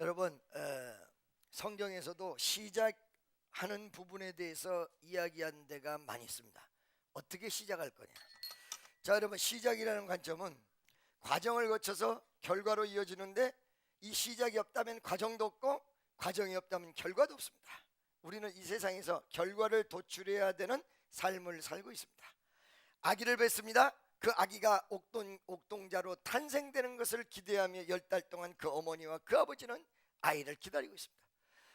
여러분, 성경에서도 시작하는 부분에 대해서 이야기한 데가 많이 있습니다. 어떻게 시작할 거냐. 자, 여러분, 시작이라는 관점은 과정을 거쳐서 결과로 이어지는데, 이 시작이 없다면 과정도 없고 과정이 없다면 결과도 없습니다. 우리는 이 세상에서 결과를 도출해야 되는 삶을 살고 있습니다. 아기를 뵙습니다. 그 아기가 옥동자로 탄생되는 것을 기대하며 10달 동안 그 어머니와 그 아버지는 아이를 기다리고 있습니다.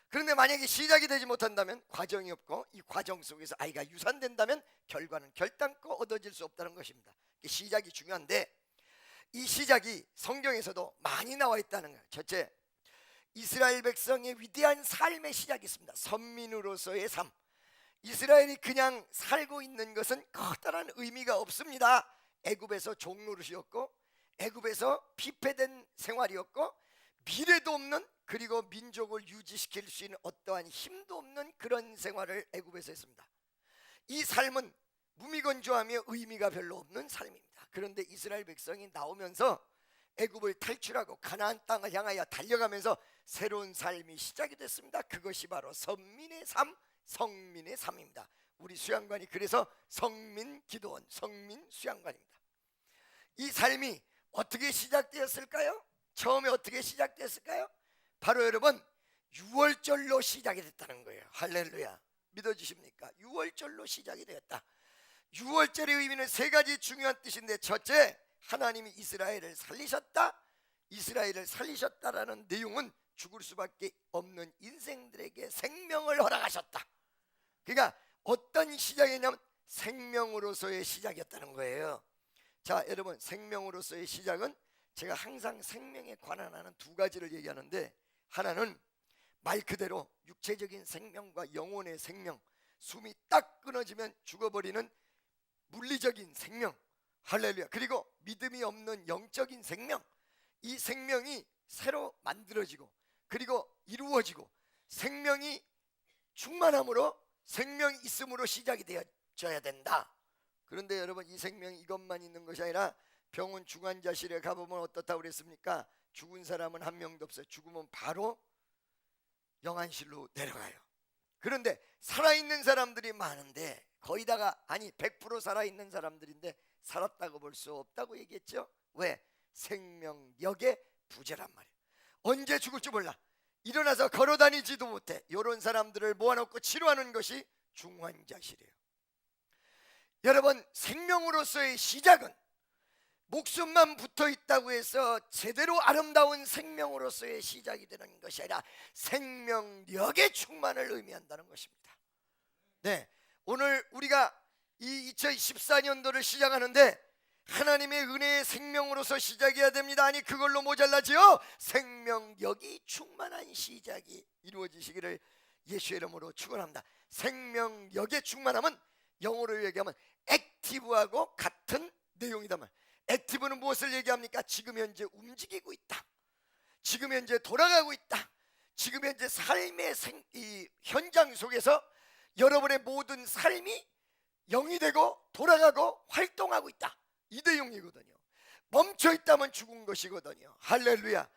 그런데 만약에 시작이 되지 못한다면 과정이 없고, 이 과정 속에서 아이가 유산된다면 결과는 결단코 얻어질 수 없다는 것입니다. 시작이 중요한데, 이 시작이 성경에서도 많이 나와 있다는 거예요. 첫째, 이스라엘 백성의 위대한 삶의 시작이 있습니다. 선민으로서의 삶. 이스라엘이 그냥 살고 있는 것은 커다란 의미가 없습니다. 애굽에서 종노릇이었고, 애굽에서 피폐된 생활이었고, 미래도 없는, 그리고 민족을 유지시킬 수 있는 어떠한 힘도 없는 그런 생활을 애굽에서 했습니다. 이 삶은 무미건조하며 의미가 별로 없는 삶입니다. 그런데 이스라엘 백성이 나오면서 애굽을 탈출하고 가나안 땅을 향하여 달려가면서 새로운 삶이 시작이 됐습니다. 그것이 바로 선민의 삶, 성민의 삶입니다. 우리 수양관이 그래서 성민기도원, 성민수양관입니다. 이 삶이 어떻게 시작되었을까요? 처음에 어떻게 시작됐을까요? 바로 여러분, 유월절로 시작이 됐다는 거예요. 할렐루야. 믿어주십니까? 유월절로 시작이 되었다. 유월절의 의미는 세 가지 중요한 뜻인데, 첫째, 하나님이 이스라엘을 살리셨다. 이스라엘을 살리셨다라는 내용은 죽을 수밖에 없는 인생들에게 생명을 허락하셨다. 그러니까 어떤 시작이냐면 생명으로서의 시작이었다는 거예요. 자, 여러분, 생명으로서의 시작은 제가 항상 생명에 관한하는 두 가지를 얘기하는데, 하나는 말 그대로 육체적인 생명과 영혼의 생명, 숨이 딱 끊어지면 죽어버리는 물리적인 생명, 할렐루야. 그리고 믿음이 없는 영적인 생명, 이 생명이 새로 만들어지고 그리고 이루어지고, 생명이 충만함으로, 생명이 있음으로 시작이 되어져야 된다. 그런데 여러분, 이 생명이 이것만 있는 것이 아니라 병원 중환자실에 가보면 어떻다고 그랬습니까? 죽은 사람은 한 명도 없어요. 죽으면 바로 영안실로 내려가요. 그런데 살아있는 사람들이 많은데, 거의 다가, 아니 100% 살아있는 사람들인데 살았다고 볼 수 없다고 얘기했죠. 왜? 생명력의 부재란 말이에요. 언제 죽을지 몰라. 일어나서 걸어다니지도 못해. 이런 사람들을 모아놓고 치료하는 것이 중환자실이에요. 여러분, 생명으로서의 시작은 목숨만 붙어 있다고 해서 제대로 아름다운 생명으로서의 시작이 되는 것이 아니라 생명력의 충만을 의미한다는 것입니다. 네, 오늘 우리가 이 2014년도를 시작하는데 하나님의 은혜의 생명으로서 시작해야 됩니다. 아니, 그걸로 모자라지요. 생명력이 충만한 시작이 이루어지시기를 예수의 이름으로 축원합니다. 생명력의 충만함은 영어로 얘기하면 액티브하고 같은 내용이다 말. 액티브는 무엇을 얘기합니까? 지금 현재 움직이고 있다. 지금 현재 돌아가고 있다. 지금 현재 삶의 이 현장 속에서 여러분의 모든 삶이 영이 되고 돌아가고 활동하고 있다. 이 내용이거든요. 멈춰 있다면 죽은 것이거든요. 할렐루야.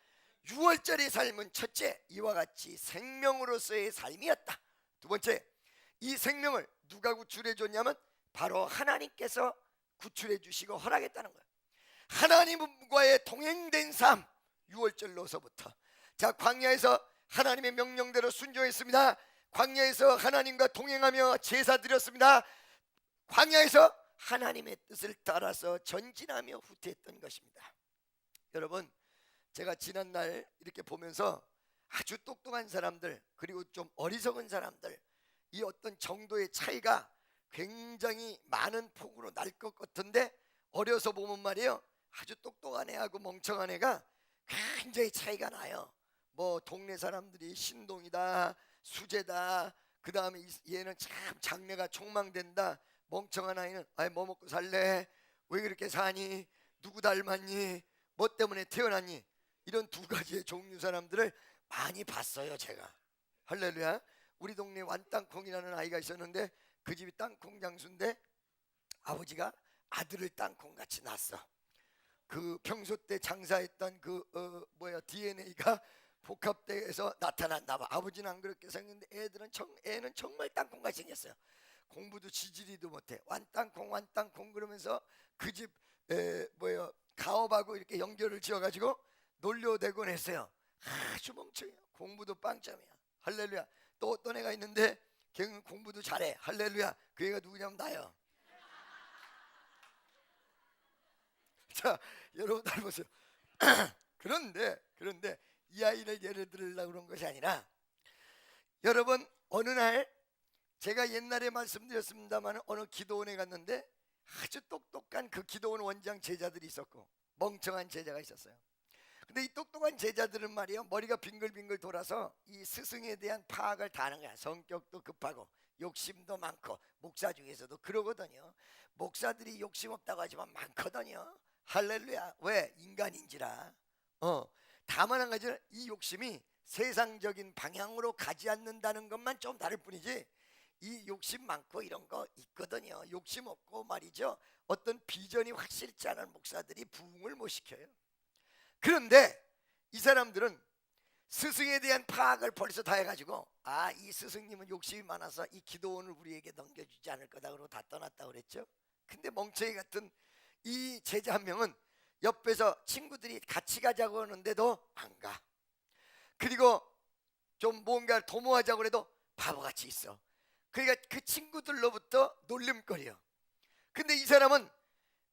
6월절의 삶은 첫째, 이와 같이 생명으로서의 삶이었다. 두 번째, 이 생명을 누가 구출해 줬냐면 바로 하나님께서 구출해 주시고 허락했다는 거예요. 하나님과의 동행된 삶, 6월절로서부터. 자, 광야에서 하나님의 명령대로 순종했습니다. 광야에서 하나님과 동행하며 제사 드렸습니다. 광야에서 하나님의 뜻을 따라서 전진하며 후퇴했던 것입니다. 여러분, 제가 지난날 이렇게 보면서 아주 똑똑한 사람들, 그리고 좀 어리석은 사람들, 이 어떤 정도의 차이가 굉장히 많은 폭으로 날 것 같은데, 어려서 보면 말이에요, 아주 똑똑한 애하고 멍청한 애가 굉장히 차이가 나요. 뭐 동네 사람들이 신동이다, 수재다, 그 다음에 얘는 참 장래가 촉망된다. 멍청한 아이는 아이 뭐 먹고 살래? 왜 그렇게 사니? 누구 닮았니? 뭐 때문에 태어났니? 이런 두 가지의 종류 사람들을 많이 봤어요, 제가. 할렐루야. 우리 동네 완땅콩이라는 아이가 있었는데, 그 집이 땅콩 장수인데 아버지가 아들을 땅콩같이 낳았어. 그 평소 때 장사했던 그 DNA가 복합대에서 나타났나 봐. 아버지는 안 그렇게 생겼는데 애는 정말 땅콩같이 생겼어요. 공부도 지지리도 못해. 완땅콩 그러면서 그 집 뭐예요, 가업하고 이렇게 연결을 지어가지고 놀려대곤 했어요. 아주 멍청해요. 공부도 빵점이야. 할렐루야. 또 어떤 애가 있는데 걔는 공부도 잘해. 할렐루야. 그 애가 누구냐면 나요. 자, 여러분 잘 보세요. 그런데 이 아이를 예를 들으려고 그런 것이 아니라, 여러분 어느 날 제가 옛날에 말씀드렸습니다만 어느 기도원에 갔는데 아주 똑똑한 그 기도원 원장 제자들이 있었고 멍청한 제자가 있었어요. 근데 이 똑똑한 제자들은 말이에요, 머리가 빙글빙글 돌아서 이 스승에 대한 파악을 다 하는 거야. 성격도 급하고 욕심도 많고, 목사 중에서도 그러거든요. 목사들이 욕심 없다고 하지만 많거든요. 할렐루야. 왜? 인간인지라. 다만 한 가지는 이 욕심이 세상적인 방향으로 가지 않는다는 것만 좀 다를 뿐이지, 이 욕심 많고 이런 거 있거든요. 욕심 없고 말이죠, 어떤 비전이 확실치 않은 목사들이 부흥을 못 시켜요. 그런데 이 사람들은 스승에 대한 파악을 벌써 다 해가지고, 이 스승님은 욕심이 많아서 이 기도원을 우리에게 넘겨주지 않을 거다 그러고 다 떠났다고 그랬죠. 근데 멍청이 같은 이 제자 한 명은 옆에서 친구들이 같이 가자고 하는데도 안 가. 그리고 좀 뭔가를 도모하자고 해도 바보같이 있어. 그러니까 그 친구들로부터 놀림거려. 근데 이 사람은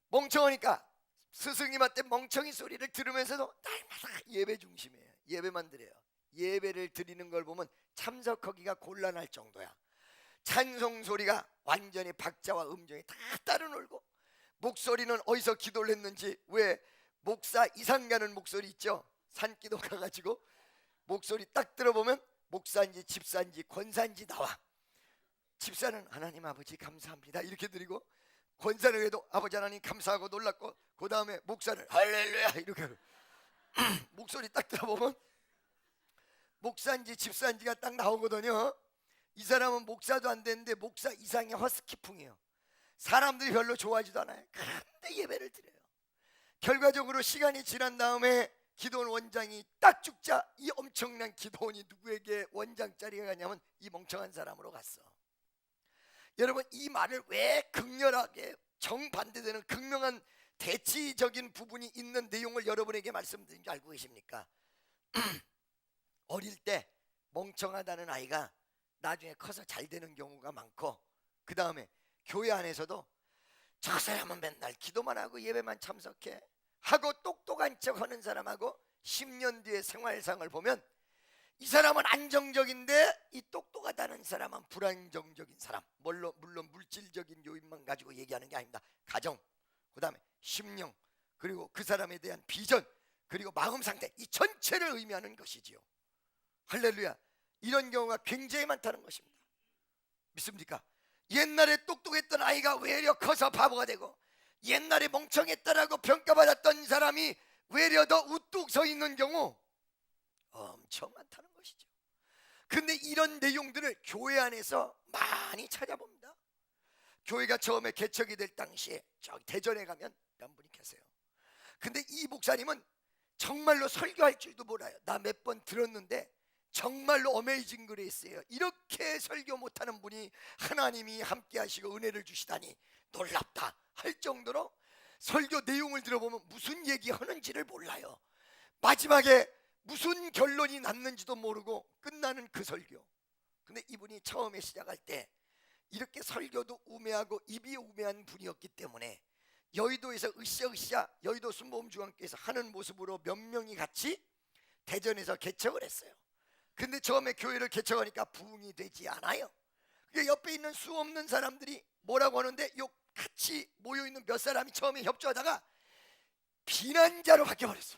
멍청하니까 스승님한테 멍청이 소리를 들으면서도 날마다 예배 중심이에요. 예배만 드려요. 예배를 드리는 걸 보면 참석하기가 곤란할 정도야. 찬송 소리가 완전히 박자와 음정이 다 따로 놀고, 목소리는 어디서 기도를 했는지, 왜 목사 이상 가는 목소리 있죠? 산기도 가가지고 목소리 딱 들어보면 목사인지 집사인지 권사인지 나와. 집사는 하나님 아버지 감사합니다 이렇게 드리고, 권사는 그래도 아버지 하나님 감사하고 놀랐고, 그 다음에 목사는 할렐루야 이렇게 목소리 딱 들어보면 목사인지 집사인지가 딱 나오거든요. 이 사람은 목사도 안 되는데 목사 이상의 허스키풍이에요. 사람들이 별로 좋아하지도 않아요. 근데 예배를 드려요. 결과적으로 시간이 지난 다음에 기도원 원장이 딱 죽자 이 엄청난 기도원이 누구에게 원장 자리가 가냐면 이 멍청한 사람으로 갔어. 여러분, 이 말을 왜 극렬하게 정반대되는 극명한 대치적인 부분이 있는 내용을 여러분에게 말씀드린 줄 알고 계십니까? 어릴 때 멍청하다는 아이가 나중에 커서 잘 되는 경우가 많고, 그 다음에 교회 안에서도 저 사람은 맨날 기도만 하고 예배만 참석해 하고 똑똑한 척 하는 사람하고 10년 뒤의 생활상을 보면 이 사람은 안정적인데 이 똑똑하다는 사람은 불안정적인 사람. 물론 물질적인 요인만 가지고 얘기하는 게 아닙니다. 가정, 그 다음에 심령, 그리고 그 사람에 대한 비전, 그리고 마음 상태, 이 전체를 의미하는 것이지요. 할렐루야. 이런 경우가 굉장히 많다는 것입니다. 믿습니까? 옛날에 똑똑했던 아이가 외려 커서 바보가 되고, 옛날에 멍청했다라고 평가받았던 사람이 외려 더 우뚝 서 있는 경우 엄청 많다는 것이죠. 근데 이런 내용들을 교회 안에서 많이 찾아봅니다. 교회가 처음에 개척이 될 당시에 저기 대전에 가면 한 분이 계세요. 근데 이 목사님은 정말로 설교할 줄도 몰라요. 나 몇 번 들었는데 정말로 어메이징 그레이스예요. 이렇게 설교 못하는 분이 하나님이 함께 하시고 은혜를 주시다니 놀랍다 할 정도로 설교 내용을 들어보면 무슨 얘기하는지를 몰라요. 마지막에 무슨 결론이 났는지도 모르고 끝나는 그 설교. 근데 이분이 처음에 시작할 때 이렇게 설교도 우매하고 입이 우매한 분이었기 때문에 여의도에서 으쌰으쌰 여의도 순복음중앙교회에서 하는 모습으로 몇 명이 같이 대전에서 개척을 했어요. 근데 처음에 교회를 개척하니까 부흥이 되지 않아요. 그게 옆에 있는 수 없는 사람들이 뭐라고 하는데, 요 같이 모여있는 몇 사람이 처음에 협조하다가 비난자로 바뀌어버렸어.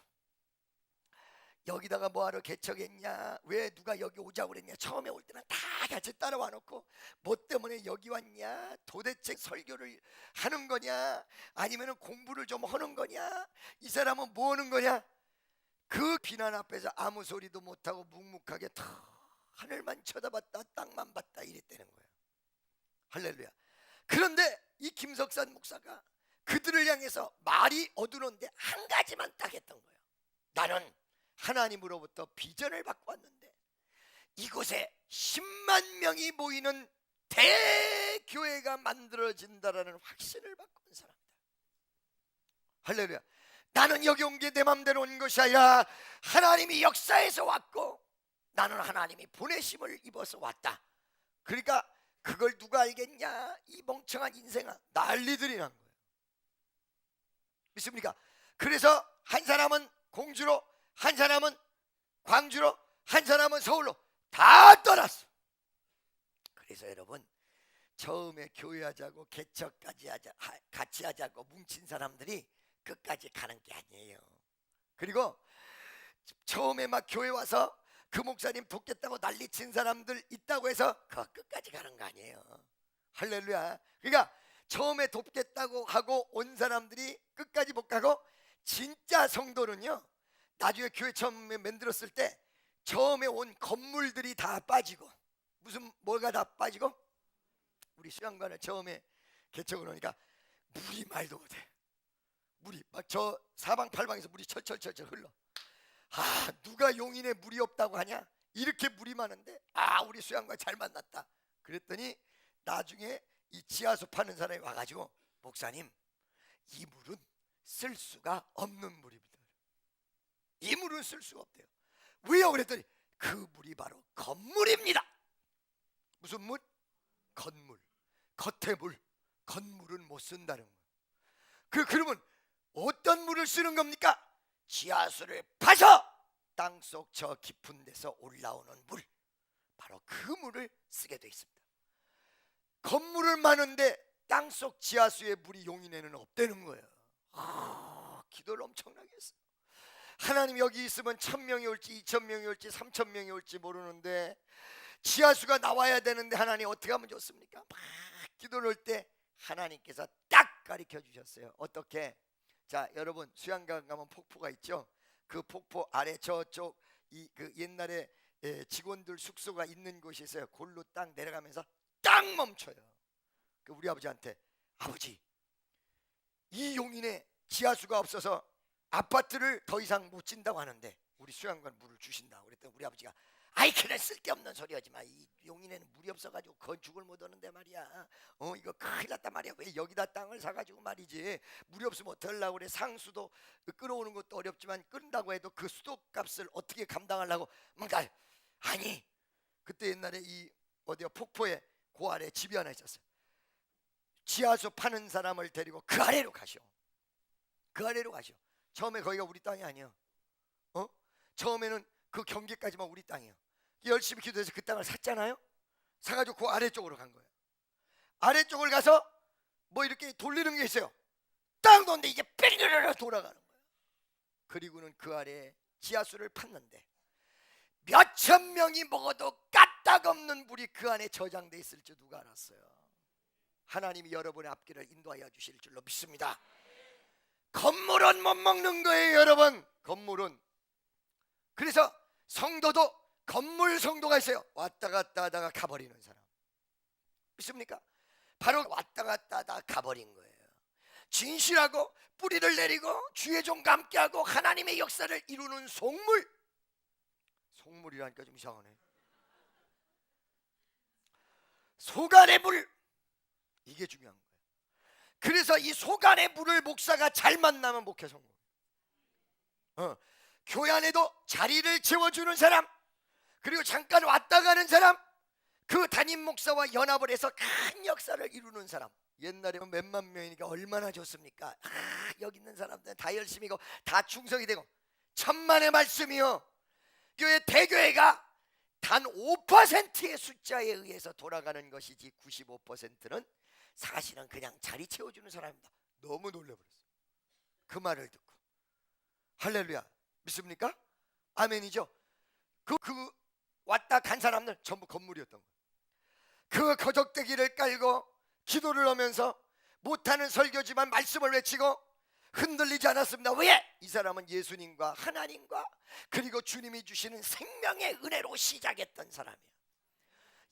여기다가 뭐하러 개척했냐, 왜 누가 여기 오자고 그랬냐, 처음에 올 때는 다 같이 따라와 놓고 뭐 때문에 여기 왔냐, 도대체 설교를 하는 거냐 아니면 공부를 좀 하는 거냐, 이 사람은 뭐 하는 거냐. 그 비난 앞에서 아무 소리도 못하고 묵묵하게 다 하늘만 쳐다봤다 땅만 봤다 이랬다는 거예요. 할렐루야. 그런데 이 김석산 목사가 그들을 향해서 말이 어두운데 한 가지만 딱 했던 거예요. 나는 하나님으로부터 비전을 받고 왔는데 이곳에 10만 명이 모이는 대교회가 만들어진다라는 확신을 받고 온 사람이다. 할렐루야. 나는 여기 온 게 내 맘대로 온 것이 아니라 하나님이 역사에서 왔고 나는 하나님이 보내심을 입어서 왔다. 그러니까 그걸 누가 알겠냐? 이 멍청한 인생아, 난리들이 난 거예요. 믿습니까? 그래서 한 사람은 공주로, 한 사람은 광주로, 한 사람은 서울로 다 떠났어. 그래서 여러분, 처음에 교회하자고 개척까지 같이 하자고 뭉친 사람들이 끝까지 가는 게 아니에요. 그리고 처음에 막 교회 와서 그 목사님 돕겠다고 난리친 사람들 있다고 해서 그 끝까지 가는 거 아니에요. 할렐루야. 그러니까 처음에 돕겠다고 하고 온 사람들이 끝까지 못 가고, 진짜 성도는요, 나중에 교회 처음에 만들었을 때 처음에 온 건물들이 다 빠지고, 무슨 뭐가 다 빠지고, 우리 수양관을 처음에 개척을 하니까 물이 말도 못해. 물이 막 저 사방팔방에서 물이 철철철철 흘러. 아, 누가 용인에 물이 없다고 하냐? 이렇게 물이 많은데, 아, 우리 수양관 잘 만났다. 그랬더니 나중에 이 지하수 파는 사람이 와가지고, 목사님, 이 물은 쓸 수가 없는 물입니다. 이 물은 쓸 수가 없대요. 왜요? 그랬더니 그 물이 바로 건물입니다. 무슨 물? 건물. 겉의 물. 건물은 못 쓴다는 거예요. 그러면 어떤 물을 쓰는 겁니까? 지하수를 파서 땅속 저 깊은 데서 올라오는 물, 바로 그 물을 쓰게 돼 있습니다. 건물을 마는데 땅속 지하수의 물이 용인에는 없다는 거예요. 기도를 엄청나게 했어요. 하나님 여기 있으면 1000명이 올지 2000명이 올지 3000명이 올지 모르는데 지하수가 나와야 되는데 하나님 어떻게 하면 좋습니까? 막 기도를 할 때 하나님께서 딱 가르쳐 주셨어요. 어떻게? 자, 여러분 수양강 가면 폭포가 있죠. 그 폭포 아래 저쪽 그 옛날에 직원들 숙소가 있는 곳이 있어요. 골로 딱 내려가면서 딱 멈춰요. 그 우리 아버지한테, 아버지, 이 용인에 지하수가 없어서 아파트를 더 이상 못 짓는다고 하는데 우리 수양관 물을 주신다. 그랬더니 우리 아버지가, 아이, 그래 쓸데없는 소리 하지 마. 이 용인에는 물이 없어가지고 건축을 못 하는데 말이야. 이거 큰일 났단 말이야. 왜 여기다 땅을 사가지고 말이지. 물이 없으면 어떡하려고 그래. 상수도 끌어오는 것도 어렵지만 끓는다고 해도 그 수도값을 어떻게 감당하려고. 뭔가 아니, 그때 옛날에 이 어디야 폭포에 그 아래 집이 하나 있었어요. 지하수 파는 사람을 데리고 그 아래로 가시오. 그 아래로 가시오. 처음에 거기가 우리 땅이 아니에요. 처음에는 그 경계까지만 우리 땅이에요. 열심히 기도해서 그 땅을 샀잖아요. 사가지고 그 아래쪽으로 간 거예요. 아래쪽을 가서 뭐 이렇게 돌리는 게 있어요. 땅 놓는데 이게 삐리르르 돌아가는 거예요. 그리고는 그 아래에 지하수를 팠는데 몇천 명이 먹어도 까딱없는 물이 그 안에 저장돼 있을 줄 누가 알았어요? 하나님이 여러분의 앞길을 인도하여 주실 줄로 믿습니다. 건물은 못 먹는 거예요, 여러분. 건물은. 그래서 성도도 건물 성도가 있어요. 왔다 갔다 하다가 가버리는 사람. 믿습니까? 바로 왔다 갔다 하다가 가버린 거예요. 진실하고 뿌리를 내리고 주의 종과 함께하고 하나님의 역사를 이루는 속물. 속물이라니까 좀 이상하네. 속 안의 물, 이게 중요한 거예요. 그래서 이 속 안의 물을 목사가 잘 만나면 목회 성공. 교회 안에도 자리를 채워주는 사람, 그리고 잠깐 왔다 가는 사람, 그 담임 목사와 연합을 해서 큰 역사를 이루는 사람. 옛날에 몇만 명이니까 얼마나 좋습니까? 여기 있는 사람들은 다 열심히고 다 충성이 되고, 천만의 말씀이요. 교회 대교회가 단 5%의 숫자에 의해서 돌아가는 것이지 95%는 사실은 그냥 자리 채워주는 사람입니다. 너무 놀라버렸어요. 그 말을 듣고. 할렐루야. 믿습니까? 아멘이죠. 그 왔다 간 사람들 전부 건물이었던 거예요. 그 거적대기를 깔고 기도를 하면서 못하는 설교지만 말씀을 외치고 흔들리지 않았습니다. 왜? 이 사람은 예수님과 하나님과 그리고 주님이 주시는 생명의 은혜로 시작했던 사람이에요.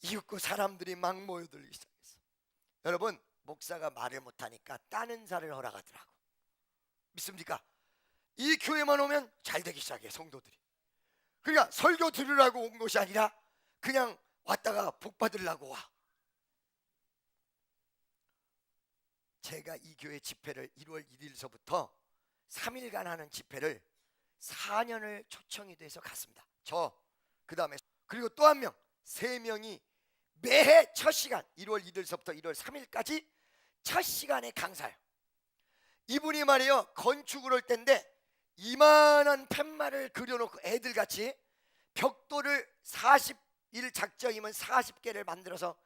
이윽고 사람들이 막 모여들기 시작했어요. 여러분, 목사가 말을 못하니까 따는 자를 허락하더라고. 믿습니까? 이 교회만 오면 잘 되기 시작해. 성도들이 그러니까 설교 들으라고 온 것이 아니라 그냥 왔다가 복 받으려고 와. 제가 이 교회 집회를 1월 1일서부터 3일간 하는 집회를 4년을 초청이 돼서 갔습니다. 그 다음에 그리고 또 한 명, 3명이 매해 첫 시간 1월 1일서부터 1월 3일까지 첫 시간에 강사요. 이분이 말이에요, 건축을 할 때인데 이만한 팻말을 그려놓고 애들같이 벽돌을 40일 작정이면 40개를 만들어서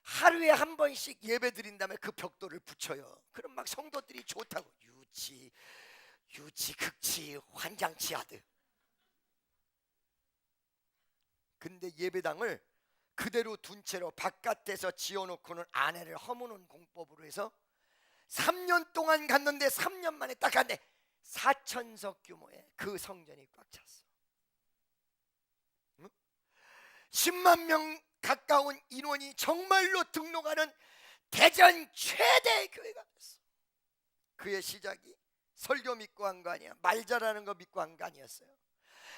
하루에 한 번씩 예배 드린 다음에 그 벽돌을 붙여요. 그럼 막 성도들이 좋다고 유치 극치 환장치 하듯. 근데 예배당을 그대로 둔 채로 바깥에서 지어놓고는 안에를 허무는 공법으로 해서 3년 동안 갔는데 3년 만에 딱 갔는데 4,000석 규모의 그 성전이 꽉 찼어. 10만 명 가까운 인원이 정말로 등록하는 대전 최대의 교회가 됐어. 그의 시작이 설교 믿고 한 거 아니야, 말 잘하는 거 믿고 한 거 아니었어요.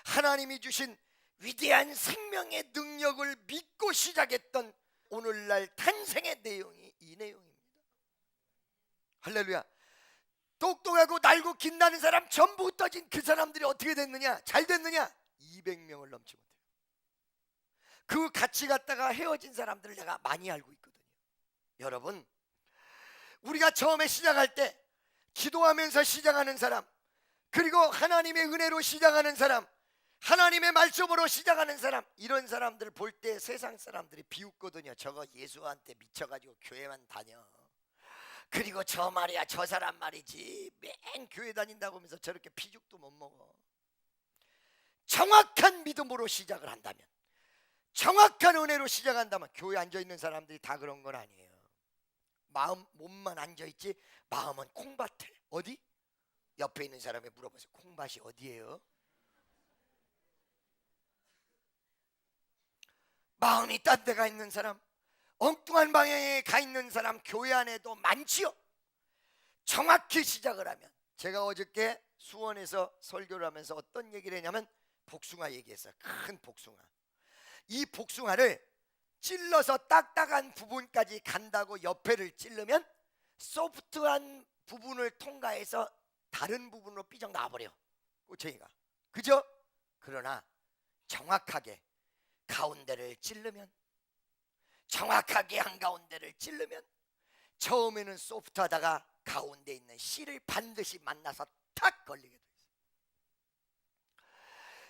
하나님이 주신 위대한 생명의 능력을 믿고 시작했던 오늘날 탄생의 내용이 이 내용입니다. 할렐루야. 똑똑하고 날고 긴다는 사람 전부 흩어진 그 사람들이 어떻게 됐느냐? 잘 됐느냐? 200명을 넘지 못해요. 그 같이 갔다가 헤어진 사람들을 내가 많이 알고 있거든요. 여러분, 우리가 처음에 시작할 때 기도하면서 시작하는 사람, 그리고 하나님의 은혜로 시작하는 사람, 하나님의 말씀으로 시작하는 사람, 이런 사람들 볼 때 세상 사람들이 비웃거든요. 저거 예수한테 미쳐가지고 교회만 다녀. 그리고 저 말이야, 저 사람 말이지, 맨 교회 다닌다고 하면서 저렇게 피죽도 못 먹어. 정확한 믿음으로 시작을 한다면, 정확한 은혜로 시작한다면, 교회 앉아있는 사람들이 다 그런 건 아니에요. 몸만 앉아있지 마음은 콩밭에. 어디? 옆에 있는 사람이 물어보세요. 콩밭이 어디예요? 마음이 딴 데 가 있는 사람, 엉뚱한 방향에 가 있는 사람 교회 안에도 많지요. 정확히 시작을 하면. 제가 어저께 수원에서 설교를 하면서 어떤 얘기를 했냐면 복숭아 얘기했어요. 큰 복숭아. 이 복숭아를 찔러서 딱딱한 부분까지 간다고 옆에를 찌르면 소프트한 부분을 통과해서 다른 부분으로 삐져 나와버려, 꼬챙이가. 그죠? 그러나 정확하게 가운데를 찌르면, 정확하게 한가운데를 찌르면 처음에는 소프트하다가 가운데 있는 씨를 반드시 만나서 탁 걸리게 돼 있어요.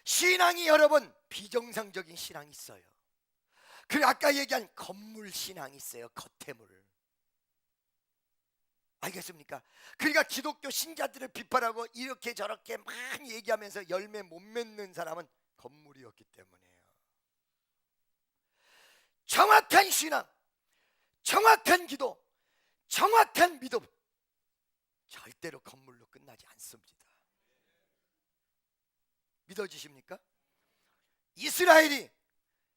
신앙이 여러분 비정상적인 신앙이 있어요. 그리고 아까 얘기한 건물 신앙이 있어요. 겉태물. 알겠습니까? 그러니까 기독교 신자들을 비판하고 이렇게 저렇게 많이 얘기하면서 열매 못 맺는 사람은 건물이었기 때문이에요. 정확한 신앙, 정확한 기도, 정확한 믿음, 절대로 건물로 끝나지 않습니다. 믿어지십니까? 이스라엘이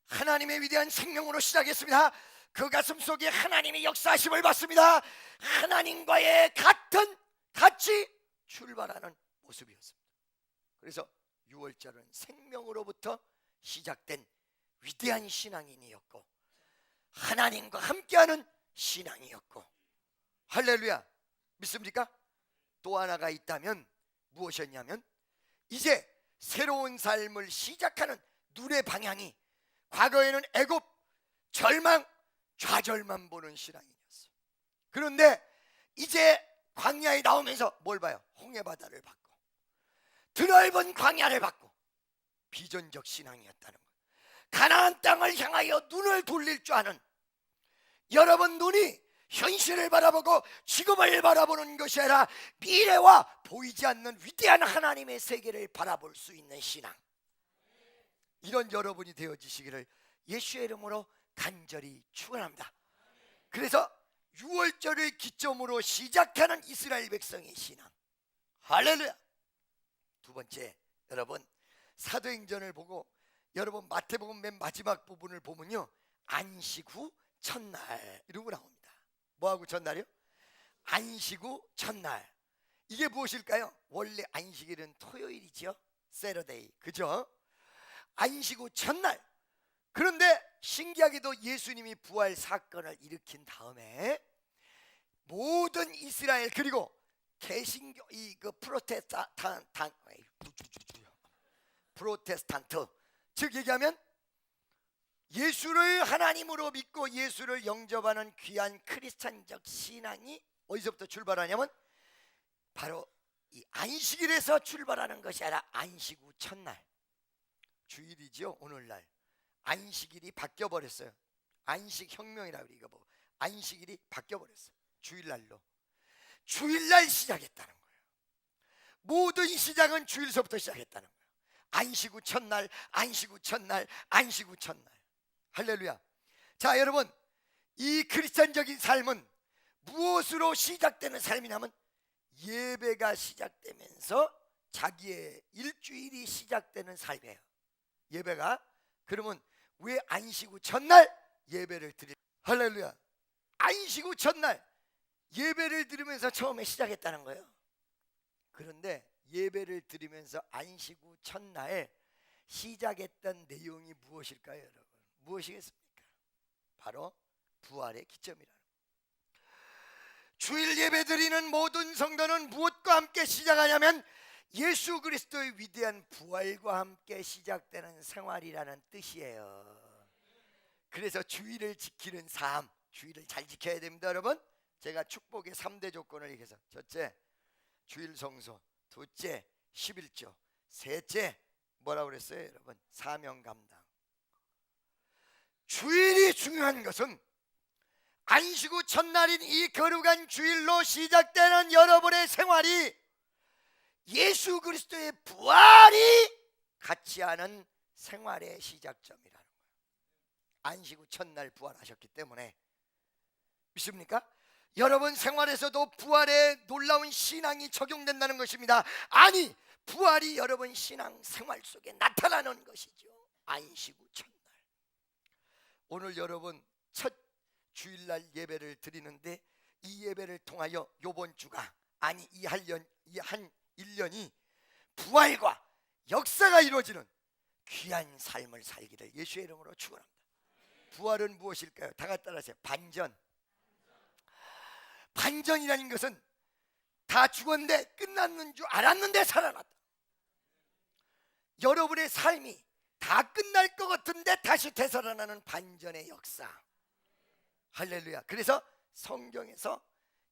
하나님의 위대한 생명으로 시작했습니다. 그 가슴 속에 하나님의 역사하심을 받습니다. 하나님과의 같이 출발하는 모습이었습니다. 그래서 6월절은 생명으로부터 시작된 위대한 신앙인이었고 하나님과 함께하는 신앙이었고. 할렐루야. 믿습니까? 또 하나가 있다면 무엇이었냐면 이제 새로운 삶을 시작하는 눈의 방향이 과거에는 애굽, 절망, 좌절만 보는 신앙인이었어요. 그런데 이제 광야에 나오면서 뭘 봐요? 홍해바다를 받고 드넓은 광야를 받고 비전적 신앙이었다는 거예요. 가나안 땅을 향하여 눈을 돌릴 줄 아는, 여러분 눈이 현실을 바라보고 지금을 바라보는 것이 아니라 미래와 보이지 않는 위대한 하나님의 세계를 바라볼 수 있는 신앙, 이런 여러분이 되어지시기를 예수의 이름으로 간절히 축원합니다. 그래서 6월절을 기점으로 시작하는 이스라엘 백성의 신앙. 할렐루야. 두 번째, 여러분 사도행전을 보고 여러분 마태복음 맨 마지막 부분을 보면요, 안식 후 첫날 이러고 나옵니다. 뭐하고 첫날이요? 안식 후 첫날. 이게 무엇일까요? 원래 안식일은 토요일이죠. 세러데이. 그죠? 안식 후 첫날. 그런데 신기하게도 예수님이 부활 사건을 일으킨 다음에 모든 이스라엘 그리고 개신교 그 프로테스탄트 즉 얘기하면 예수를 하나님으로 믿고 예수를 영접하는 귀한 크리스찬적 신앙이 어디서부터 출발하냐면 바로 이 안식일에서 출발하는 것이 아니라 안식 후 첫날. 주일이죠. 오늘날 안식일이 바뀌어 버렸어요. 안식혁명이라고 이거 뭐 안식일이 바뀌어 버렸어요. 주일날로. 주일날 시작했다는 거예요. 모든 시작은 주일서부터 시작했다는 거예요. 안식 후 첫날, 안식 후 첫날, 안식 후 첫날. 할렐루야. 자, 여러분, 이 크리스찬적인 삶은 무엇으로 시작되는 삶이냐면 예배가 시작되면서 자기의 일주일이 시작되는 삶이에요. 예배가. 그러면 왜 안식 후 첫날 예배를 드리? 할렐루야. 안식 후 첫날 예배를 드리면서 처음에 시작했다는 거예요. 그런데 예배를 드리면서 안식 후 첫날 시작했던 내용이 무엇일까요, 여러분? 무엇이겠습니까? 바로 부활의 기점이라는 거예요. 주일 예배 드리는 모든 성도는 무엇과 함께 시작하냐면 예수 그리스도의 위대한 부활과 함께 시작되는 생활이라는 뜻이에요. 그래서 주일을 지키는 삶, 주일을 잘 지켜야 됩니다, 여러분. 제가 축복의 3대 조건을 얘기해서 첫째, 주일 성소. 둘째, 11조. 셋째, 뭐라고 그랬어요, 여러분? 사명 감당. 주일이 중요한 것은 안식 후 첫날인 이 거룩한 주일로 시작되는 여러분의 생활이 예수 그리스도의 부활이 같이 하는 생활의 시작점이라는 거예요. 안식 후 첫날 부활하셨기 때문에 믿습니까? 여러분 생활에서도 부활의 놀라운 신앙이 적용된다는 것입니다. 아니, 부활이 여러분 신앙 생활 속에 나타나는 것이죠. 안식 후 첫날. 오늘 여러분 첫 주일날 예배를 드리는데 이 예배를 통하여 이번 주가 아니 이 한 1년이 부활과 역사가 이루어지는 귀한 삶을 살기를 예수의 이름으로 축원합니다. 부활은 무엇일까요? 다 같이 따라하세요. 반전. 반전이라는 것은 다 죽었는데 끝났는 줄 알았는데 살아났다. 여러분의 삶이 다 끝날 것 같은데 다시 되살아나는 반전의 역사. 할렐루야. 그래서 성경에서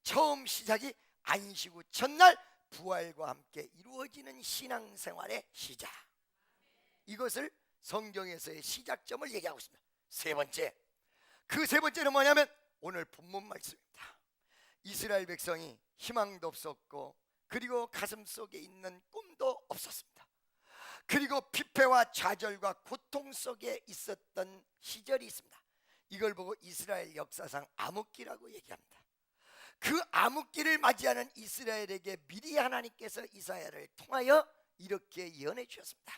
처음 시작이 안식 후 첫날 부활과 함께 이루어지는 신앙생활의 시작. 이것을 성경에서의 시작점을 얘기하고 있습니다. 세 번째, 그 세 번째는 뭐냐면 오늘 본문 말씀입니다. 이스라엘 백성이 희망도 없었고 그리고 가슴속에 있는 꿈도 없었습니다. 그리고 피폐와 좌절과 고통 속에 있었던 시절이 있습니다. 이걸 보고 이스라엘 역사상 암흑기라고 얘기합니다. 그 암흑기를 맞이하는 이스라엘에게 미리 하나님께서 이사야를 통하여 이렇게 예언해 주셨습니다.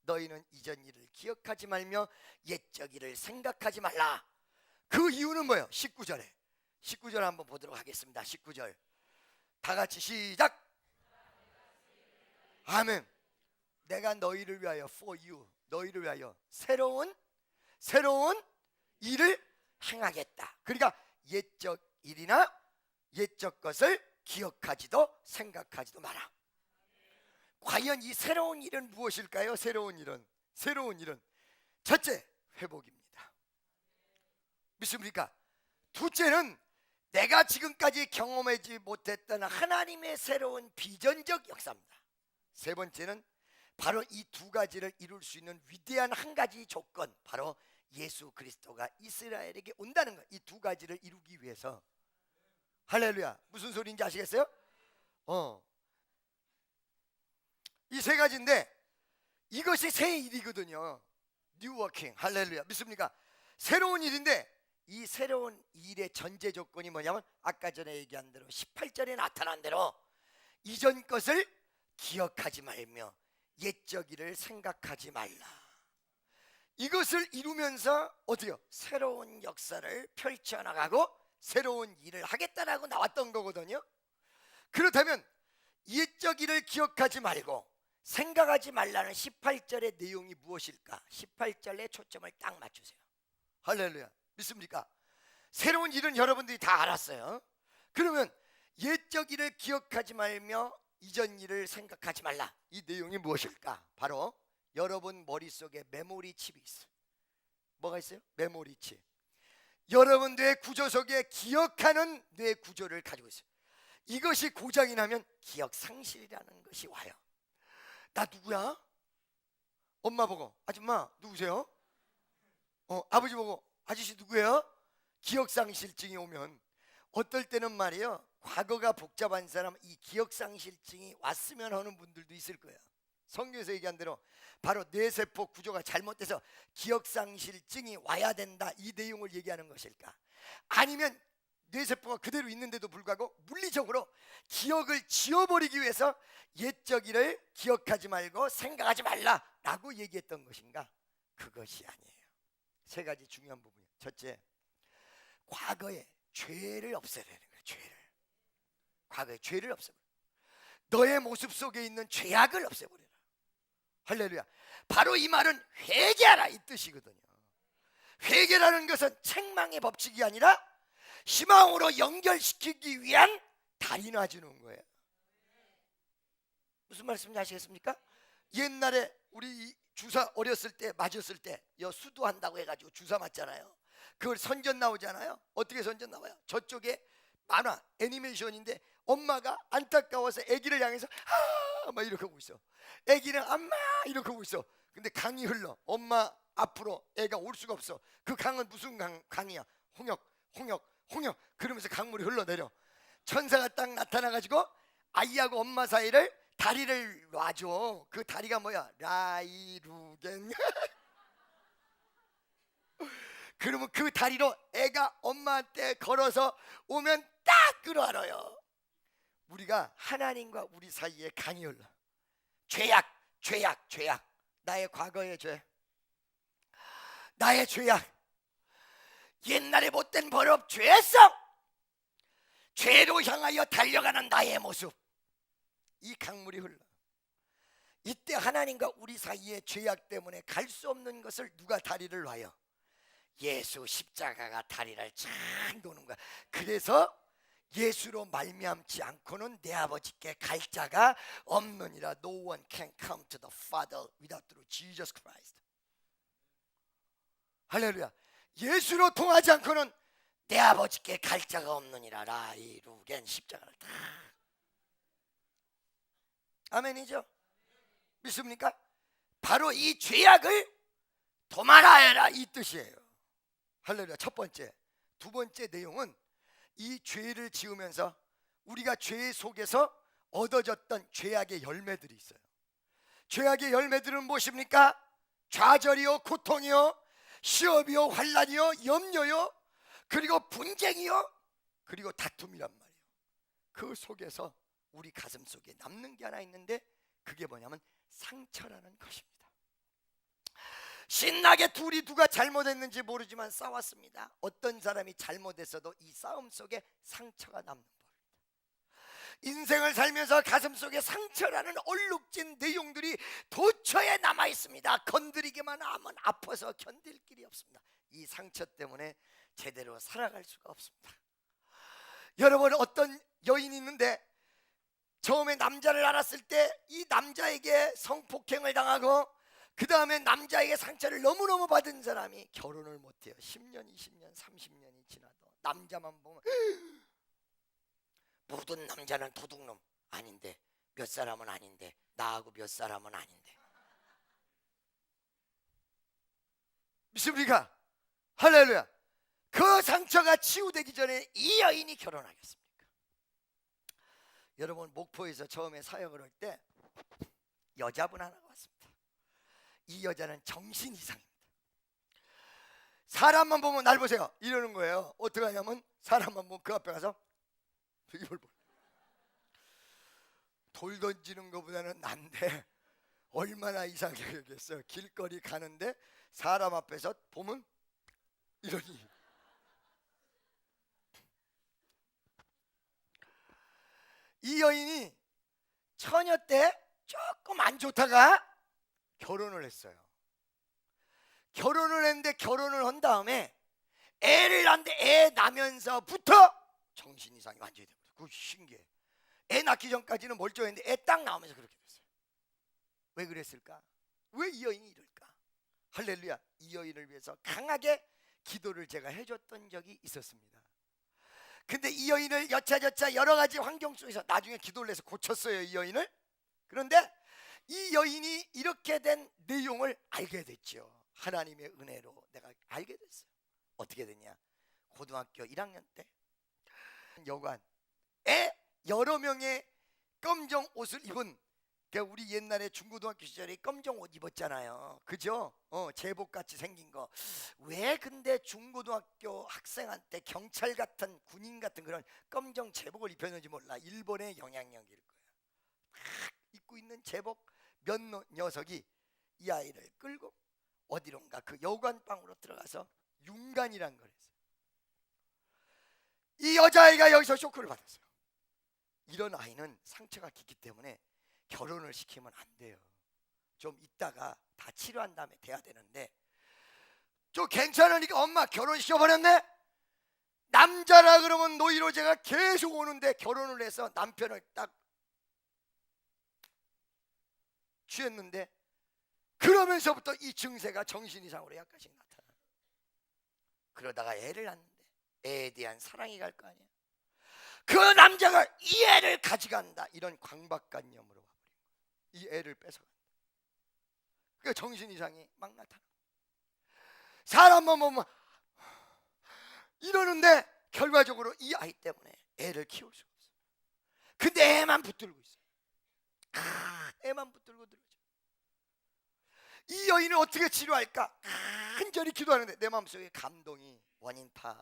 너희는 이전 일을 기억하지 말며 옛적 일을 생각하지 말라. 그 이유는 뭐예요? 19절 한번 보도록 하겠습니다. 19절 다 같이 시작. 아멘. 내가 너희를 위하여 for you 너희를 위하여 새로운 일을 행하겠다. 그러니까 옛적 일이나 옛적 것을 기억하지도 생각하지도 마라. 과연 이 새로운 일은 무엇일까요? 새로운 일은 첫째, 회복입니다. 믿습니까? 둘째는 내가 지금까지 경험하지 못했던 하나님의 새로운 비전적 역사입니다. 세 번째는 바로 이 두 가지를 이룰 수 있는 위대한 한 가지 조건, 바로 예수 그리스도가 이스라엘에게 온다는 것. 이 두 가지를 이루기 위해서. 할렐루야. 무슨 소리인지 아시겠어요? 이 세 가지인데 이것이 새 일이거든요. 뉴 워킹. 할렐루야. 믿습니까? 새로운 일인데 이 새로운 일의 전제 조건이 뭐냐면 아까 전에 얘기한 대로 18절에 나타난 대로 이전 것을 기억하지 말며 옛적 일을 생각하지 말라. 이것을 이루면서 어디요? 새로운 역사를 펼쳐나가고 새로운 일을 하겠다라고 나왔던 거거든요. 그렇다면 옛적 일을 기억하지 말고 생각하지 말라는 18절의 내용이 무엇일까? 18절에 초점을 딱 맞추세요. 할렐루야. 믿습니까? 새로운 일은 여러분들이 다 알았어요. 그러면 옛적 일을 기억하지 말며 이전 일을 생각하지 말라. 이 내용이 무엇일까? 바로 여러분 머릿속에 메모리 칩이 있어요. 뭐가 있어요? 메모리 칩. 여러분 뇌 구조 속에 기억하는 뇌 구조를 가지고 있어요. 이것이 고장이 나면 기억 상실이라는 것이 와요. 나 누구야? 엄마 보고 아줌마 누구세요? 아버지 보고 아저씨 누구예요? 기억 상실증이 오면 어떨 때는 말이에요, 과거가 복잡한 사람 이 기억 상실증이 왔으면 하는 분들도 있을 거예요. 성경에서 얘기한 대로 바로 뇌세포 구조가 잘못돼서 기억 상실증이 와야 된다, 이 내용을 얘기하는 것일까? 아니면 뇌세포가 그대로 있는데도 불구하고 물리적으로 기억을 지워버리기 위해서 옛적 일을 기억하지 말고 생각하지 말라라고 얘기했던 것인가? 그것이 아니에요. 세 가지 중요한 부분이에요. 첫째, 과거의 죄를 없애려는 거예요. 죄를. 과거의 죄를 없애버려. 너의 모습 속에 있는 죄악을 없애버려라. 할렐루야. 바로 이 말은 회개하라 이 뜻이거든요. 회개라는 것은 책망의 법칙이 아니라 희망으로 연결시키기 위한 다리 놔주는 거예요. 무슨 말씀인지 아시겠습니까? 옛날에 우리 주사 어렸을 때 맞았을 때 수두한다고 해가지고 주사 맞잖아요. 그걸 선전 나오잖아요. 어떻게 선전 나와요? 저쪽에 만화 애니메이션인데 엄마가 안타까워서 아기를 향해서 막 이렇게 하고 있어. 아기는 엄마 이렇게 하고 있어. 근데 강이 흘러. 엄마 앞으로 애가 올 수가 없어. 그 강은 무슨 강이야? 홍역 그러면서 강물이 흘러내려. 천사가 딱 나타나가지고 아이하고 엄마 사이를 다리를 놔줘. 그 다리가 뭐야? 라이루겐. 그러면 그 다리로 애가 엄마한테 걸어서 오면 딱 끌어안아요. 우리가 하나님과 우리 사이에 강이 흘러. 죄악. 나의 과거의 죄, 나의 죄악, 옛날에 못된 버릇, 죄성, 죄로 향하여 달려가는 나의 모습, 이 강물이 흘러. 이때 하나님과 우리 사이의 죄악 때문에 갈 수 없는 것을 누가 다리를 놔요? 예수 십자가가 다리를 쫙 놓는 거야. 그래서 예수로 말미암지 않고는 내 아버지께 갈 자가 없느니라. No one can come to the Father without through Jesus Christ. 할렐루야. 예수로 통하지 않고는 내 아버지께 갈 자가 없느니라. 라이루겐 십자가를 다. 아멘이죠? 믿습니까? 바로 이 죄악을 도말하여라 이 뜻이에요. 할렐루야. 첫 번째. 두 번째 내용은 이 죄를 지으면서 우리가 죄 속에서 얻어졌던 죄악의 열매들이 있어요. 죄악의 열매들은 무엇입니까? 좌절이요, 고통이요, 시험이요, 환난이요, 염려요, 그리고 분쟁이요, 그리고 다툼이란 말이에요. 그 속에서 우리 가슴 속에 남는 게 하나 있는데 그게 뭐냐면 상처라는 것입니다. 신나게 둘이 누가 잘못했는지 모르지만 싸웠습니다. 어떤 사람이 잘못했어도 이 싸움 속에 상처가 남는 법입니다. 인생을 살면서 가슴 속에 상처라는 얼룩진 내용들이 도처에 남아 있습니다. 건드리기만 하면 아파서 견딜 길이 없습니다. 이 상처 때문에 제대로 살아갈 수가 없습니다. 여러분, 어떤 여인이 있는데 처음에 남자를 알았을 때 이 남자에게 성폭행을 당하고 그 다음에 남자에게 상처를 너무너무 받은 사람이 결혼을 못해요. 10년, 20년, 30년이 지나도 남자만 보면 모든 남자는 도둑놈 아닌데, 몇 사람은 아닌데, 나하고 몇 사람은 아닌데. 믿습니까? 할렐루야. 그 상처가 치유되기 전에 이 여인이 결혼하겠습니까? 여러분, 목포에서 처음에 사역을 할 때 여자분 하나가 왔습니다. 이 여자는 정신 이상입니다. 사람만 보면 날 보세요 이러는 거예요. 어떻게 하냐면 사람만 보면 그 앞에 가서 이걸 봐. 돌 던지는 것보다는 난데 얼마나 이상하게 여겼어요. 길거리 가는데 사람 앞에서 보면 이러니. 이 여인이 처녀 때 조금 안 좋다가 결혼을 했어요. 결혼을 했는데 결혼을 한 다음에 애를 낳는데 애 나면서부터 정신 이상이 완전히 돼버렸어요. 그거 신기해. 애 낳기 전까지는 멀쩡했는데 애 딱 나오면서 그렇게 됐어요. 왜 그랬을까? 왜 이 여인이 이럴까? 할렐루야. 이 여인을 위해서 강하게 기도를 제가 해줬던 적이 있었습니다. 근데 이 여인을 여차저차 여러 가지 환경 속에서 나중에 기도를 해서 고쳤어요, 이 여인을. 그런데 이 여인이 이렇게 된 내용을 알게 됐죠. 하나님의 은혜로 내가 알게 됐어요. 어떻게 됐냐? 고등학교 1학년 때 여관에 여러 명의 검정 옷을 입은, 그러니까 우리 옛날에 중고등학교 시절에 검정 옷 입었잖아요. 그죠? 제복같이 생긴 거. 왜 근데 중고등학교 학생한테 경찰 같은 군인 같은 그런 검정 제복을 입혔는지 몰라. 일본의 영향력일 거야. 막 입고 있는 제복 몇 녀석이 이 아이를 끌고 어디론가 그 여관방으로 들어가서 윤간이란 걸 했어요. 이 여자아이가 여기서 쇼크를 받았어요. 이런 아이는 상처가 깊기 때문에 결혼을 시키면 안 돼요. 좀 있다가 다 치료한 다음에 돼야 되는데, 좀 괜찮으니까 엄마 결혼시켜버렸네. 남자라 그러면 노이로제가 계속 오는데 결혼을 해서 남편을 딱 취했는데, 그러면서부터 이 증세가 정신 이상으로 약간씩 나타나요. 그러다가 애를 낳는데 애에 대한 사랑이 갈 거 아니에요. 그 남자가 이 애를 가져간다, 이런 강박관념으로 와버린 거예요. 이 애를 뺏어간다. 그러니까 정신 이상이 막 나타나. 사람만 보면 이러는데 결과적으로 이 아이 때문에 애를 키울 수가 없어요. 근데 애만 붙들고 있어요. 애만 붙들고 들어오죠. 이 여인을 어떻게 치료할까? 간절히 기도하는데 내 마음속에 감동이, 원인 파.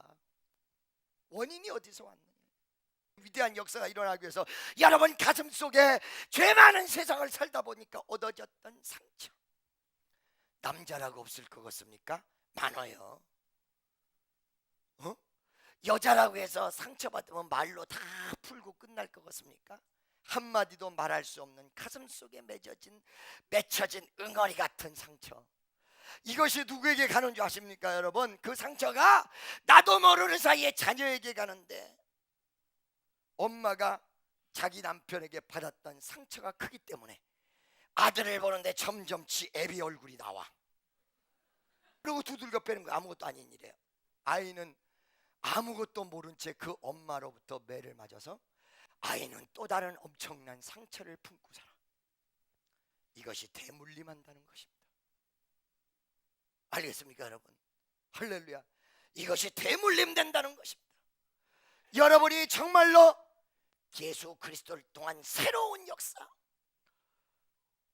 원인이 어디서 왔느냐? 위대한 역사가 일어나기 위해서 여러분 가슴 속에 죄 많은 세상을 살다 보니까 얻어졌던 상처, 남자라고 없을 것 같습니까? 많아요. 여자라고 해서 상처받으면 말로 다 풀고 끝날 것 같습니까? 한마디도 말할 수 없는 가슴 속에 맺혀진 응어리 같은 상처. 이것이 누구에게 가는 줄 아십니까, 여러분? 그 상처가 나도 모르는 사이에 자녀에게 가는데, 엄마가 자기 남편에게 받았던 상처가 크기 때문에 아들을 보는데 점점치 애비 얼굴이 나와. 그리고 두들겨 패는 거 아무것도 아닌 일이에요. 아이는 아무것도 모른 채 그 엄마로부터 매를 맞아서 아이는 또 다른 엄청난 상처를 품고 살아. 이것이 대물림한다는 것입니다. 알겠습니까, 여러분? 할렐루야. 이것이 대물림된다는 것입니다. 여러분이 정말로 예수 그리스도를 통한 새로운 역사,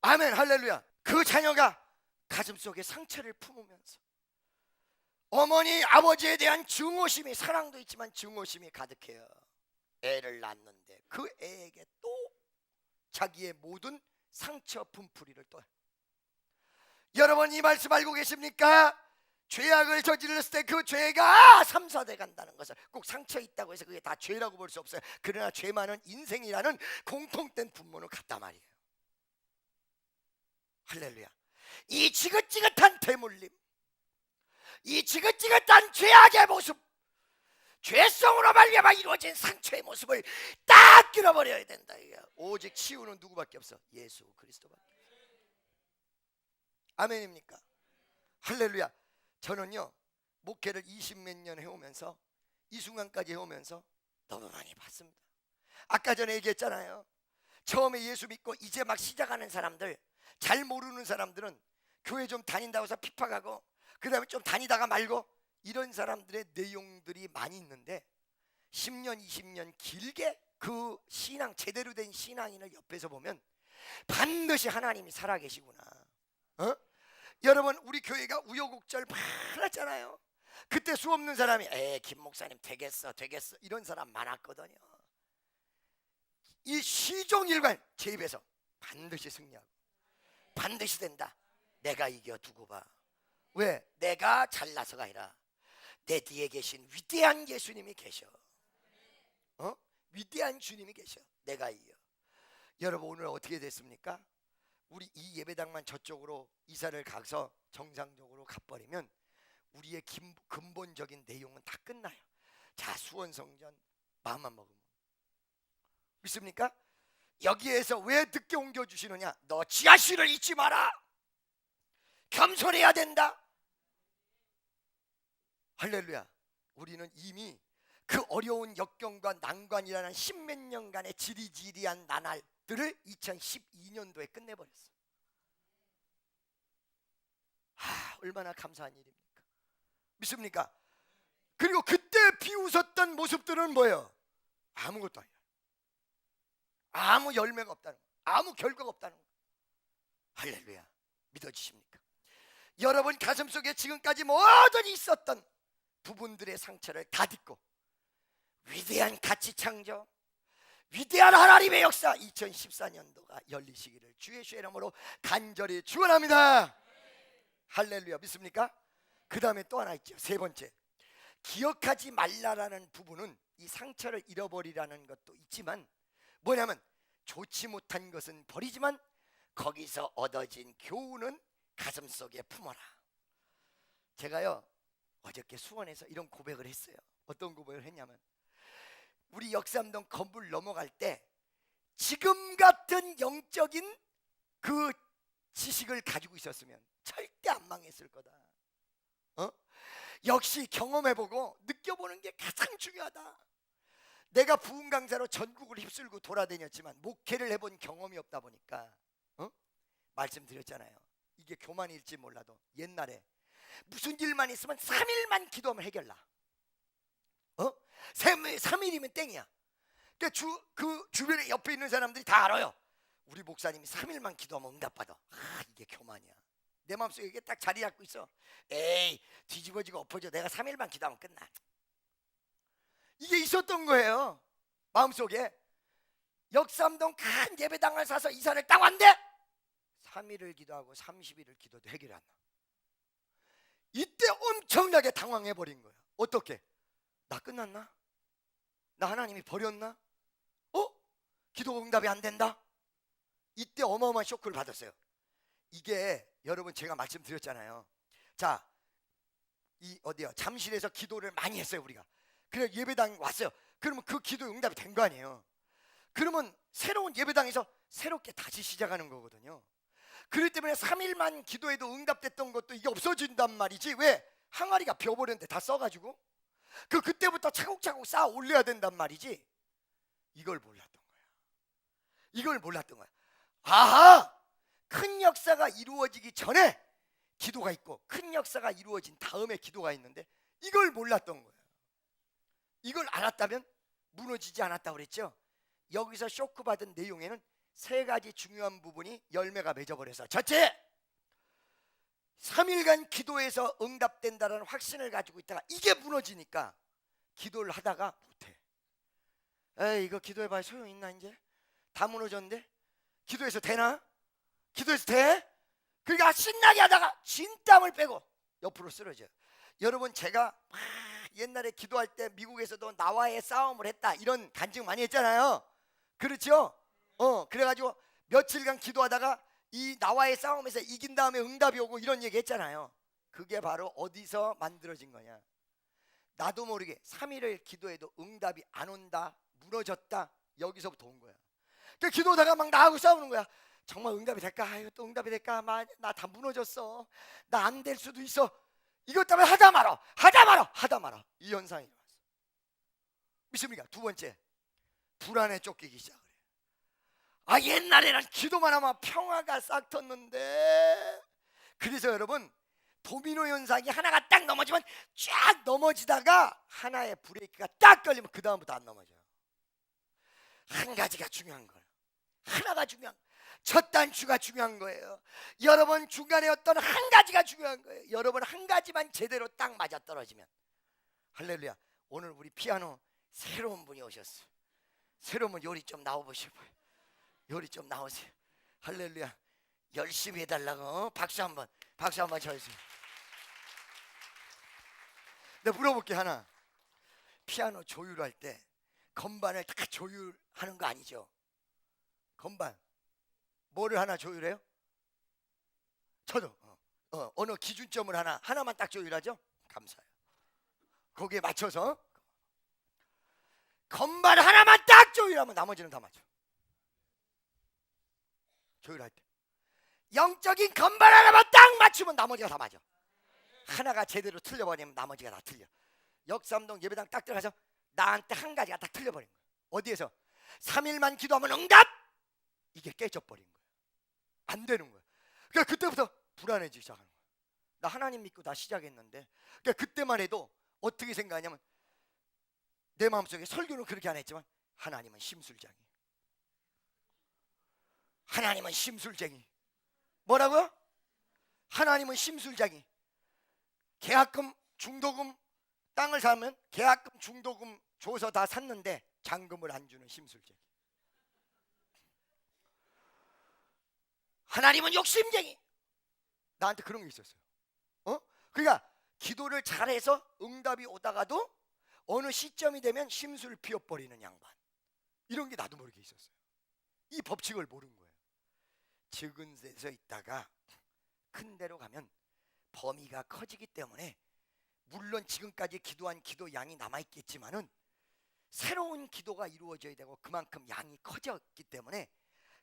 아멘, 할렐루야. 그 자녀가 가슴속에 상처를 품으면서 어머니 아버지에 대한 증오심이, 사랑도 있지만 증오심이 가득해요. 애를 낳는데 그 애에게 또 자기의 모든 상처 분풀이를 또. 여러분 이 말씀 알고 계십니까? 죄악을 저질렀을 때 그 죄가 3, 4대 간다는 것을, 꼭 상처 있다고 해서 그게 다 죄라고 볼 수 없어요. 그러나 죄만은 인생이라는 공통된 분모는 같단 말이에요. 할렐루야. 이 지긋지긋한 대물림, 이 지긋지긋한 죄악의 모습, 죄성으로 말미암아 이루어진 상처의 모습을 딱 끊어버려야 된다. 오직 치유는 누구밖에 없어? 예수 그리스도밖에. 아멘입니까? 할렐루야. 저는요 목회를 20몇 년 해오면서 이 순간까지 해오면서 너무 많이 봤습니다. 아까 전에 얘기했잖아요. 처음에 예수 믿고 이제 막 시작하는 사람들, 잘 모르는 사람들은 교회 좀 다닌다고 해서 핍박하고, 그 다음에 좀 다니다가 말고, 이런 사람들의 내용들이 많이 있는데 10년 20년 길게 그 신앙, 제대로 된 신앙인을 옆에서 보면 반드시 하나님이 살아계시구나. 여러분 우리 교회가 우여곡절 많았잖아요. 그때 수 없는 사람이 김 목사님 되겠어 이런 사람 많았거든요. 이 시종일관 제 입에서 반드시 승리하고 반드시 된다. 내가 이겨 두고 봐. 왜? 내가 잘나서가 아니라 내 뒤에 계신 위대한 예수님이 계셔. 위대한 주님이 계셔. 내가 이겨. 여러분 오늘 어떻게 됐습니까? 우리 이 예배당만 저쪽으로 이사를 가서 정상적으로 가버리면 우리의 근본적인 내용은 다 끝나요. 자, 수원성전 마음만 먹으면. 믿습니까? 여기에서 왜 늦게 옮겨주시느냐? 너 지하실을 잊지 마라. 겸손해야 된다. 할렐루야. 우리는 이미 그 어려운 역경과 난관이라는 십몇 년간의 지리지리한 나날들을 2012년도에 끝내버렸어. 얼마나 감사한 일입니까? 믿습니까? 그리고 그때 비웃었던 모습들은 뭐예요? 아무것도 아니야. 아무 열매가 없다는 거, 아무 결과가 없다는 거. 할렐루야. 믿어지십니까? 여러분 가슴속에 지금까지 모든 있었던 부분들의 상처를 다 딛고 위대한 가치 창조, 위대한 하나님의 역사 2014년도가 열리시기를 주의 이름으로 간절히 축원합니다. 할렐루야. 믿습니까? 그 다음에 또 하나 있죠. 세 번째, 기억하지 말라라는 부분은 이 상처를 잃어버리라는 것도 있지만 뭐냐면 좋지 못한 것은 버리지만 거기서 얻어진 교훈은 가슴속에 품어라. 제가요 어저께 수원에서 이런 고백을 했어요. 어떤 고백을 했냐면 우리 역삼동 건물 넘어갈 때 지금 같은 영적인 그 지식을 가지고 있었으면 절대 안 망했을 거다. 역시 경험해보고 느껴보는 게 가장 중요하다. 내가 부흥 강사로 전국을 휩쓸고 돌아다녔지만 목회를 해본 경험이 없다 보니까 말씀드렸잖아요. 이게 교만일지 몰라도 옛날에 무슨 일만 있으면 3일만 기도하면 해결나. 3일이면 땡이야. 그러니까 그 주변에 옆에 있는 사람들이 다 알아요. 우리 목사님이 3일만 기도하면 응답받아. 이게 교만이야. 내 마음속에 이게 딱 자리 잡고 있어. 에이, 뒤집어지고 엎어져. 내가 3일만 기도하면 끝나. 이게 있었던 거예요. 마음속에. 역삼동 큰 예배당을 사서 이사를 딱 왔는데 3일을 기도하고 30일을 기도도 해결이 안 나. 이때 엄청나게 당황해버린 거예요. 어떻게? 나 끝났나? 나 하나님이 버렸나? 기도 응답이 안 된다? 이때 어마어마한 쇼크를 받았어요. 이게 여러분 제가 말씀드렸잖아요. 자, 이 어디요? 잠실에서 기도를 많이 했어요 우리가. 그래 예배당 왔어요. 그러면 그 기도 응답이 된 거 아니에요. 그러면 새로운 예배당에서 새롭게 다시 시작하는 거거든요. 그렇기 때문에 3일만 기도해도 응답됐던 것도 이게 없어진단 말이지. 왜? 항아리가 비어버렸는데 다 써가지고 그때부터 차곡차곡 쌓아 올려야 된단 말이지. 이걸 몰랐던 거야. 이걸 몰랐던 거야. 아하! 큰 역사가 이루어지기 전에 기도가 있고 큰 역사가 이루어진 다음에 기도가 있는데 이걸 몰랐던 거예요. 이걸 알았다면 무너지지 않았다고 그랬죠. 여기서 쇼크 받은 내용에는 세 가지 중요한 부분이 열매가 맺어버려서 첫째, 3일간 기도해서 응답된다는 확신을 가지고 있다가 이게 무너지니까 기도를 하다가 못해. 에이, 이거 기도해봐야 소용 있나? 이제 다 무너졌는데 기도해서 되나? 기도해서 돼? 그러니까 신나게 하다가 진땀을 빼고 옆으로 쓰러져요. 여러분 제가 옛날에 기도할 때 미국에서도 나와의 싸움을 했다 이런 간증 많이 했잖아요. 그렇죠? 그래가지고 며칠간 기도하다가 이 나와의 싸움에서 이긴 다음에 응답이 오고 이런 얘기 했잖아요. 그게 바로 어디서 만들어진 거냐? 나도 모르게 3일을 기도해도 응답이 안 온다, 무너졌다, 여기서부터 온 거야. 그 기도하다가 막 나하고 싸우는 거야. 정말 응답이 될까? 아유, 또 응답이 될까? 나 다 무너졌어. 나 안 될 수도 있어. 이것 때문에 하다 말아. 이 현상이 왔어. 믿습니까? 두 번째, 불안에 쫓기기 시작을 해요. 옛날에는 기도만 하면 평화가 싹 텄는데. 그래서 여러분 도미노 현상이 하나가 딱 넘어지면 쫙 넘어지다가 하나의 브레이크가 딱 걸리면 그 다음부터 안 넘어져요. 한 가지가 중요한 거예요. 하나가 중요한 거예요. 첫 단추가 중요한 거예요. 여러분 중간에 어떤 한 가지가 중요한 거예요. 여러분 한 가지만 제대로 딱 맞아떨어지면. 할렐루야. 오늘 우리 피아노 새로운 분이 오셨어요. 새로운 분 요리 좀 나와보시고요. 요리 좀 나오세요. 할렐루야. 열심히 해달라고. 박수 한번 쳐주세요. 내가 물어볼게 하나. 피아노 조율할 때 건반을 다 조율하는 거 아니죠? 건반 뭐를 하나 조율해요? 저도 어느 기준점을 하나만 딱 조율하죠. 감사해요. 거기에 맞춰서 건반 하나만 딱 조율하면 나머지는 다 맞춰. 조율할 때 영적인 건반 하나만 딱 맞추면 나머지가 다 맞아. 하나가 제대로 틀려버리면 나머지가 다 틀려. 역삼동 예배당 딱 들어가서 나한테 한 가지가 딱 틀려버린 거야. 어디에서 3일만 기도하면 응답, 이게 깨져버린 거야. 안 되는 거야. 그러니까 그때부터 불안해지기 시작하는 거야. 나 하나님 믿고 다 시작했는데, 그러니까 그때만 해도 어떻게 생각하냐면, 내 마음속에 설교는 그렇게 안 했지만 하나님은 심술쟁이. 하나님은 심술쟁이. 뭐라고요? 하나님은 심술쟁이. 계약금, 중도금, 땅을 사면 계약금, 중도금 줘서 다 샀는데 잔금을 안 주는 심술쟁이. 하나님은 욕심쟁이. 나한테 그런 게 있었어요. 그러니까 기도를 잘해서 응답이 오다가도 어느 시점이 되면 심술 피워버리는 양반. 이런 게 나도 모르게 있었어요. 이 법칙을 모르는 거예요. 적은 데서 있다가 큰 데로 가면 범위가 커지기 때문에, 물론 지금까지 기도한 기도 양이 남아있겠지만은 새로운 기도가 이루어져야 되고 그만큼 양이 커졌기 때문에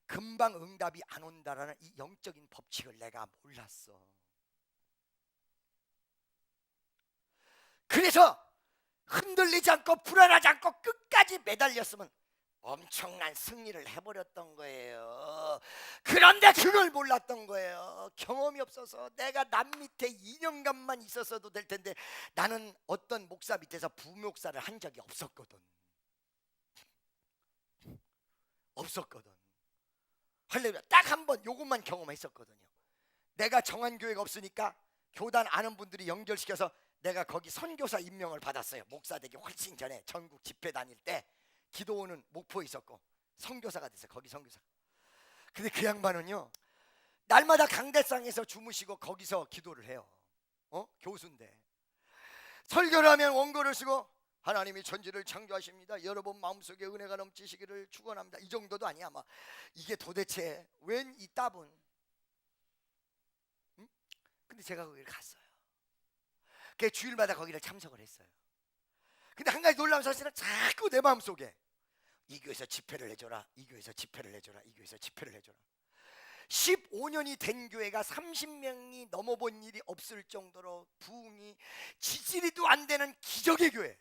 금방 응답이 안 온다라는 이 영적인 법칙을 내가 몰랐어. 그래서 흔들리지 않고 불안하지 않고 끝까지 매달렸으면 엄청난 승리를 해버렸던 거예요. 그런데 그걸 몰랐던 거예요. 경험이 없어서. 내가 남 밑에 2년간만 있었어도 될 텐데 나는 어떤 목사 밑에서 부목사를 한 적이 없었거든. 할렐루야. 딱 한 번 요것만 경험했었거든요. 내가 정한 교회가 없으니까 교단 아는 분들이 연결시켜서 내가 거기 선교사 임명을 받았어요. 목사 되기 훨씬 전에 전국 집회 다닐 때 기도원은 목포에 있었고 선교사가 됐어요. 거기 선교사. 근데 그 양반은요, 날마다 강대상에서 주무시고 거기서 기도를 해요. 교수인데 설교를 하면 원고를 쓰고 하나님이 천지를 창조하십니다. 여러분 마음속에 은혜가 넘치시기를 축원합니다. 이 정도도 아니야. 막 이게 도대체 웬 이 답은? 응? 근데 제가 거기를 갔어요. 그 주일마다 거기를 참석을 했어요. 근데 한 가지 놀라운 사실은 자꾸 내 마음속에 이 교회에서 집회를 해줘라, 이 교회에서 집회를 해줘라, 이 교회에서 집회를 해줘라. 15년이 된 교회가 30명이 넘어본 일이 없을 정도로 부흥이 지지리도 안 되는 기적의 교회.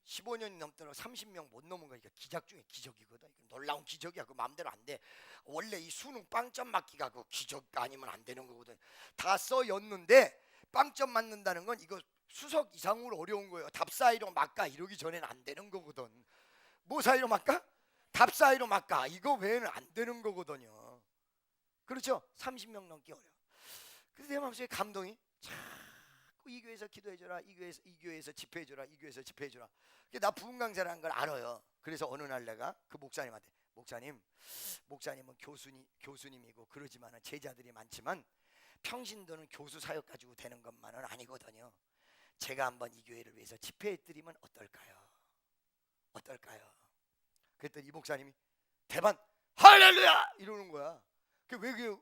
15년이 넘도록 30명 못 넘은 거니까 기적 중에 기적이거든. 놀라운 기적이야. 그 마음대로 안 돼. 원래 이 수능 빵점 맞기가 그 기적 아니면 안 되는 거거든. 다 써였는데 빵점 맞는다는 건 이거 수석 이상으로 어려운 거예요. 답 사이로 막가 이러기 전에는 안 되는 거거든. 뭐 사이로 막가? 답 사이로 막가. 이거 외에는 안 되는 거거든요. 그렇죠? 30명 넘기 어려워. 그래서 내 마음속에 감동이 자꾸 이 교회에서 기도해줘라, 이 교회에서 집회해줘라, 이 교회에서 집회해줘라. 나 부흥 강사라는 걸 알아요. 그래서 어느 날 내가 그 목사님한테, 목사님은 교수님이고 그러지만은 제자들이 많지만 평신도는 교수 사역 가지고 되는 것만은 아니거든요. 제가 한번 이 교회를 위해서 집회해드리면 어떨까요? 그랬더니 이 목사님이 대반 할렐루야 이러는 거야.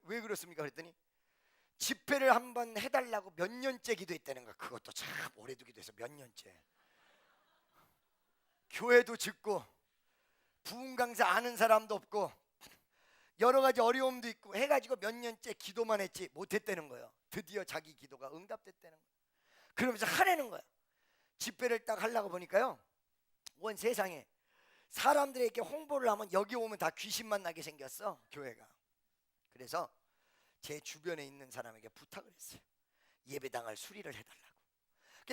왜 그렇습니까? 그랬더니 집회를 한번 해달라고 몇 년째 기도했다는 거야. 그것도 참 오래도 기도해서 몇 년째. 교회도 짓고 부흥 강사 아는 사람도 없고 여러 가지 어려움도 있고 해가지고 몇 년째 기도만 했지 못했다는 거예요. 드디어 자기 기도가 응답됐다는 거예요. 그러면서 하라는 거야. 집회를 딱 하려고 보니까요, 원 세상에 사람들에게 홍보를 하면 여기 오면 다 귀신 만나게 생겼어, 교회가. 그래서 제 주변에 있는 사람에게 부탁을 했어요. 예배당을 수리를 해달라고.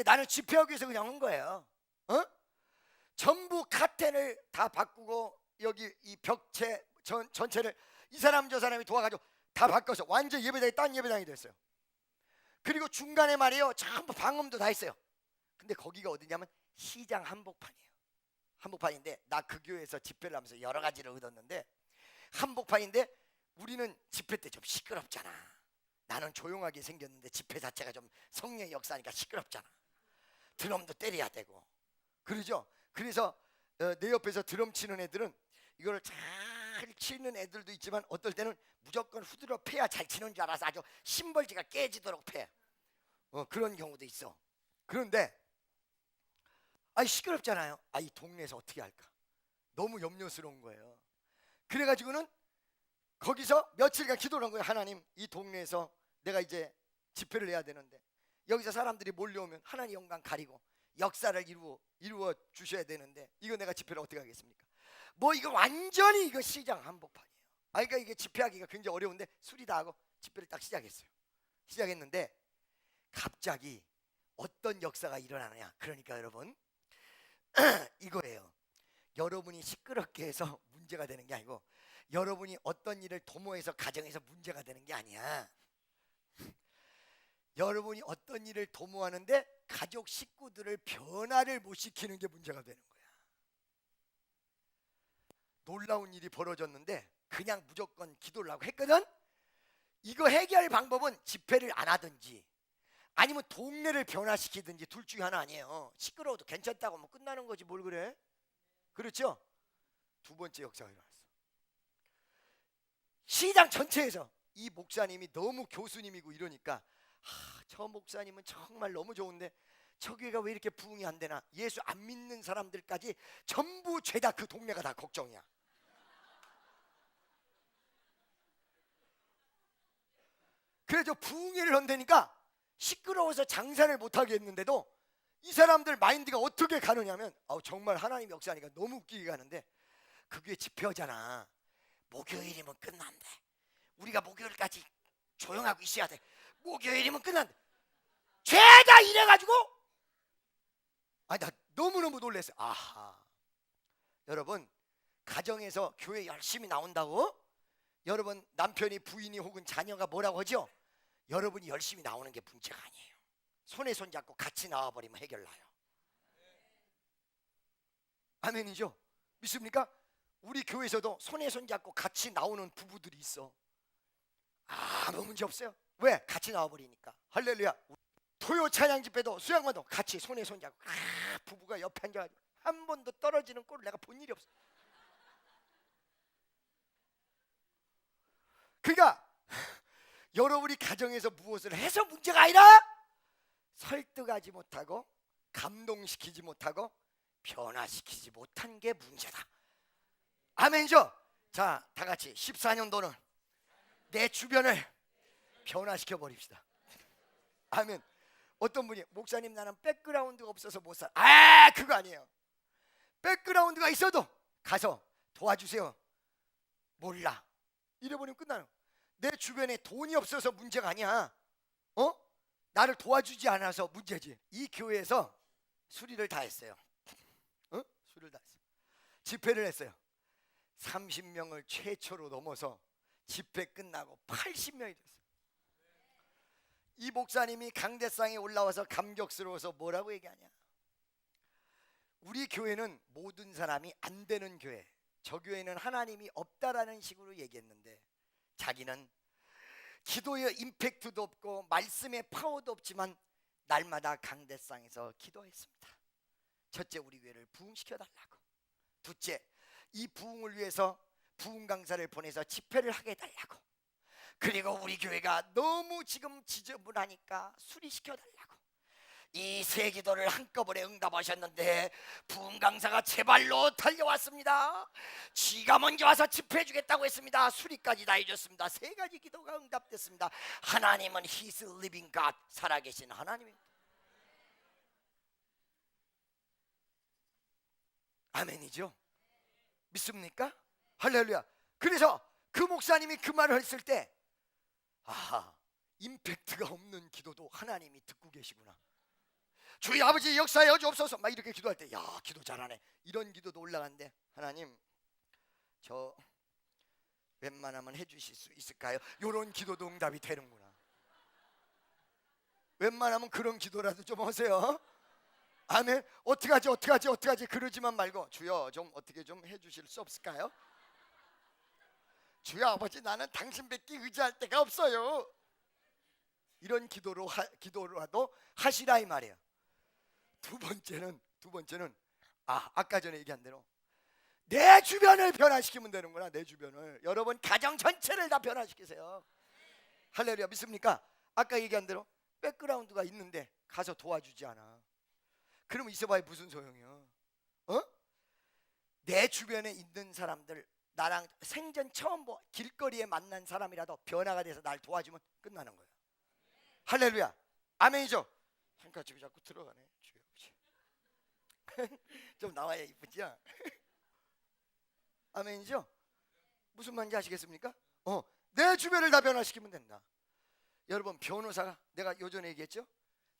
나는 집회하기 위해서 그냥 온 거예요. 전부 카텐을 다 바꾸고 여기 이 벽체 전체를 이 사람 저 사람이 도와가지고 다 바꿔서 완전 예배당이 딴 예배당이 됐어요. 그리고 중간에 말이에요, 전부 방음도 다 했어요. 근데 거기가 어디냐면 시장 한복판이에요. 한복판인데 나 그 교회에서 집회를 하면서 여러 가지를 얻었는데, 한복판인데 우리는 집회 때 좀 시끄럽잖아. 나는 조용하게 생겼는데 집회 자체가 좀 성령의 역사니까 시끄럽잖아. 드럼도 때려야 되고 그러죠. 그래서 내 옆에서 드럼 치는 애들은 이걸 잘 잘 치는 애들도 있지만 어떨 때는 무조건 후드려 패야 잘 치는 줄 알아서 아주 심벌지가 깨지도록 패. 그런 경우도 있어. 그런데 시끄럽잖아요. 이 동네에서 어떻게 할까? 너무 염려스러운 거예요. 그래가지고는 거기서 며칠간 기도를 한 거예요. 하나님, 이 동네에서 내가 이제 집회를 해야 되는데 여기서 사람들이 몰려오면 하나님 영광 가리고 역사를 이루어 주셔야 되는데 이거 내가 집회를 어떻게 하겠습니까? 뭐 이거 완전히 이거 시장 한복판이에요. 그러니까 이게 집회하기가 굉장히 어려운데 술이 다 하고 집회를 딱 시작했어요. 시작했는데 갑자기 어떤 역사가 일어나느냐? 그러니까 여러분 이거예요. 여러분이 시끄럽게 해서 문제가 되는 게 아니고 여러분이 어떤 일을 도모해서 가정에서 문제가 되는 게 아니야. 여러분이 어떤 일을 도모하는데 가족 식구들을 변화를 못 시키는 게 문제가 되는 거야. 놀라운 일이 벌어졌는데 그냥 무조건 기도를 하고 했거든. 이거 해결 방법은 집회를 안 하든지 아니면 동네를 변화시키든지 둘 중에 하나 아니에요. 시끄러워도 괜찮다고 하면 끝나는 거지 뭘 그래? 그렇죠? 두 번째 역사가 일어났어. 시장 전체에서 이 목사님이 너무 교수님이고 이러니까 저 목사님은 정말 너무 좋은데 저 교회가 왜 이렇게 부흥이 안 되나? 예수 안 믿는 사람들까지 전부 죄다 그 동네가 다 걱정이야. 그래서 부흥회를 한다니까 시끄러워서 장사를 못하게 했는데도 이 사람들 마인드가 어떻게 가느냐면 정말 하나님 역사하니까 너무 웃기게 가는데 그게 집회잖아. 목요일이면 끝난대. 우리가 목요일까지 조용하고 있어야 돼. 목요일이면 끝난대. 죄다 이래가지고 나 너무너무 놀랐어요. 여러분 가정에서 교회 열심히 나온다고 여러분 남편이 부인이 혹은 자녀가 뭐라고 하죠? 여러분이 열심히 나오는 게 문제가 아니에요. 손에 손 잡고 같이 나와버리면 해결나요. 아멘이죠? 믿습니까? 우리 교회에서도 손에 손 잡고 같이 나오는 부부들이 있어. 아무 문제 없어요. 왜? 같이 나와버리니까. 할렐루야. 토요 찬양 집회도 수양관도 같이 손에 손 잡고 부부가 옆에 앉아가지고 한 번도 떨어지는 꼴을 내가 본 일이 없어. 그러니까 여러분이 가정에서 무엇을 해서 문제가 아니라 설득하지 못하고 감동시키지 못하고 변화시키지 못한 게 문제다. 아멘이죠? 자, 다 같이 14년도는 내 주변을 변화시켜 버립시다. 아멘. 어떤 분이 목사님 나는 백그라운드가 없어서 못 살아. 그거 아니에요. 백그라운드가 있어도 가서 도와주세요. 몰라. 이래버리면 끝나는 거야. 내 주변에 돈이 없어서 문제가 아니야. 나를 도와주지 않아서 문제지. 이 교회에서 수리를 다 했어요. 수리를 다 했어요. 집회를 했어요. 30명을 최초로 넘어서 집회 끝나고 80명이 됐어요. 이 목사님이 강대상에 올라와서 감격스러워서 뭐라고 얘기하냐? 우리 교회는 모든 사람이 안 되는 교회, 저 교회는 하나님이 없다라는 식으로 얘기했는데 자기는 기도의 임팩트도 없고 말씀의 파워도 없지만 날마다 강대상에서 기도했습니다. 첫째, 우리 교회를 부흥시켜 달라고. 둘째, 이 부흥을 위해서 부흥 강사를 보내서 집회를 하게 해달라고. 그리고 우리 교회가 너무 지금 지저분하니까 수리시켜 달라고. 이 세 기도를 한꺼번에 응답하셨는데 부흥 강사가 제 발로 달려왔습니다. 지가 먼저 와서 집회해 주겠다고 했습니다. 수리까지 다 해줬습니다. 세 가지 기도가 응답됐습니다. 하나님은 He's living God, 살아계신 하나님입니다. 아멘이죠? 믿습니까? 할렐루야. 그래서 그 목사님이 그 말을 했을 때 임팩트가 없는 기도도 하나님이 듣고 계시구나. 주의 아버지 역사에 주옵소서 막 이렇게 기도할 때 기도 잘하네 이런 기도도 올라간대. 하나님 저 웬만하면 해주실 수 있을까요? 이런 기도도 응답이 되는구나. 웬만하면 그런 기도라도 좀 하세요. 아멘. 어떡하지 그러지만 말고 주여 좀 어떻게 좀 해주실 수 없을까요? 주여 아버지 나는 당신밖에 의지할 데가 없어요. 이런 기도라도 하시라 이 말이에요. 두 번째는 아까 전에 얘기한 대로 내 주변을 변화시키면 되는구나. 내 주변을. 여러분 가정 전체를 다 변화시키세요. 할렐루야. 믿습니까? 아까 얘기한 대로 백그라운드가 있는데 가서 도와주지 않아. 그러면 있어봐야 무슨 소용이야. 어? 내 주변에 있는 사람들, 나랑 생전 처음 길거리에 만난 사람이라도 변화가 돼서 날 도와주면 끝나는 거예요. 할렐루야. 아멘이죠. 잠깐 집에 자꾸 들어가네. 좀 나와야 이쁘죠. 아멘이죠. 무슨 말인지 아시겠습니까? 내 주변을 다 변화시키면 된다. 여러분 변호사가, 내가 요전에 얘기했죠.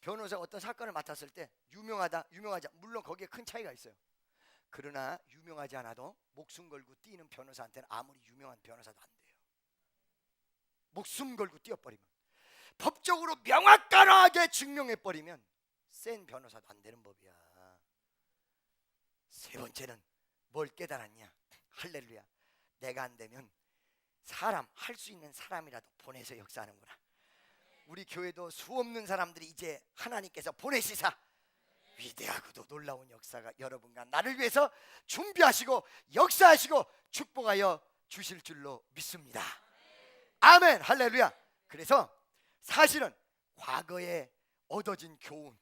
변호사가 어떤 사건을 맡았을 때 유명하다, 유명하지 않다, 물론 거기에 큰 차이가 있어요. 그러나 유명하지 않아도 목숨 걸고 뛰는 변호사한테는 아무리 유명한 변호사도 안 돼요. 목숨 걸고 뛰어버리면, 법적으로 명확하게 증명해버리면 센 변호사도 안 되는 법이야. 세 번째는 뭘 깨달았냐? 할렐루야. 내가 안 되면 사람, 할 수 있는 사람이라도 보내서 역사하는구나. 우리 교회도 수없는 사람들이 이제 하나님께서 보내시사 위대하고도 놀라운 역사가 여러분과 나를 위해서 준비하시고 역사하시고 축복하여 주실 줄로 믿습니다. 아멘. 할렐루야. 그래서 사실은 과거에 얻어진 교훈,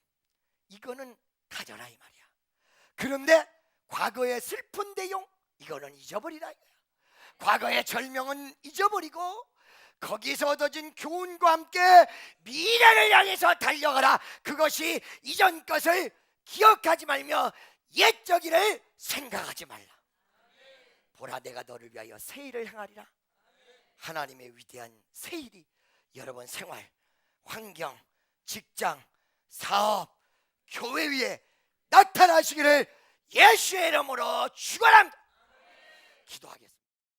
이거는 가져라 이 말이야. 그런데 과거의 슬픈 내용, 이거는 잊어버리라 이거야. 과거의 절명은 잊어버리고 거기서 얻어진 교훈과 함께 미래를 향해서 달려가라. 그것이 이전 것을 기억하지 말며 옛적 일을 생각하지 말라. 보라, 내가 너를 위하여 새 일을 행하리라. 하나님의 위대한 새 일이 여러분 생활, 환경, 직장, 사업, 교회 위에 나타나시기를 예수의 이름으로 축원합니다. 기도하겠습니다.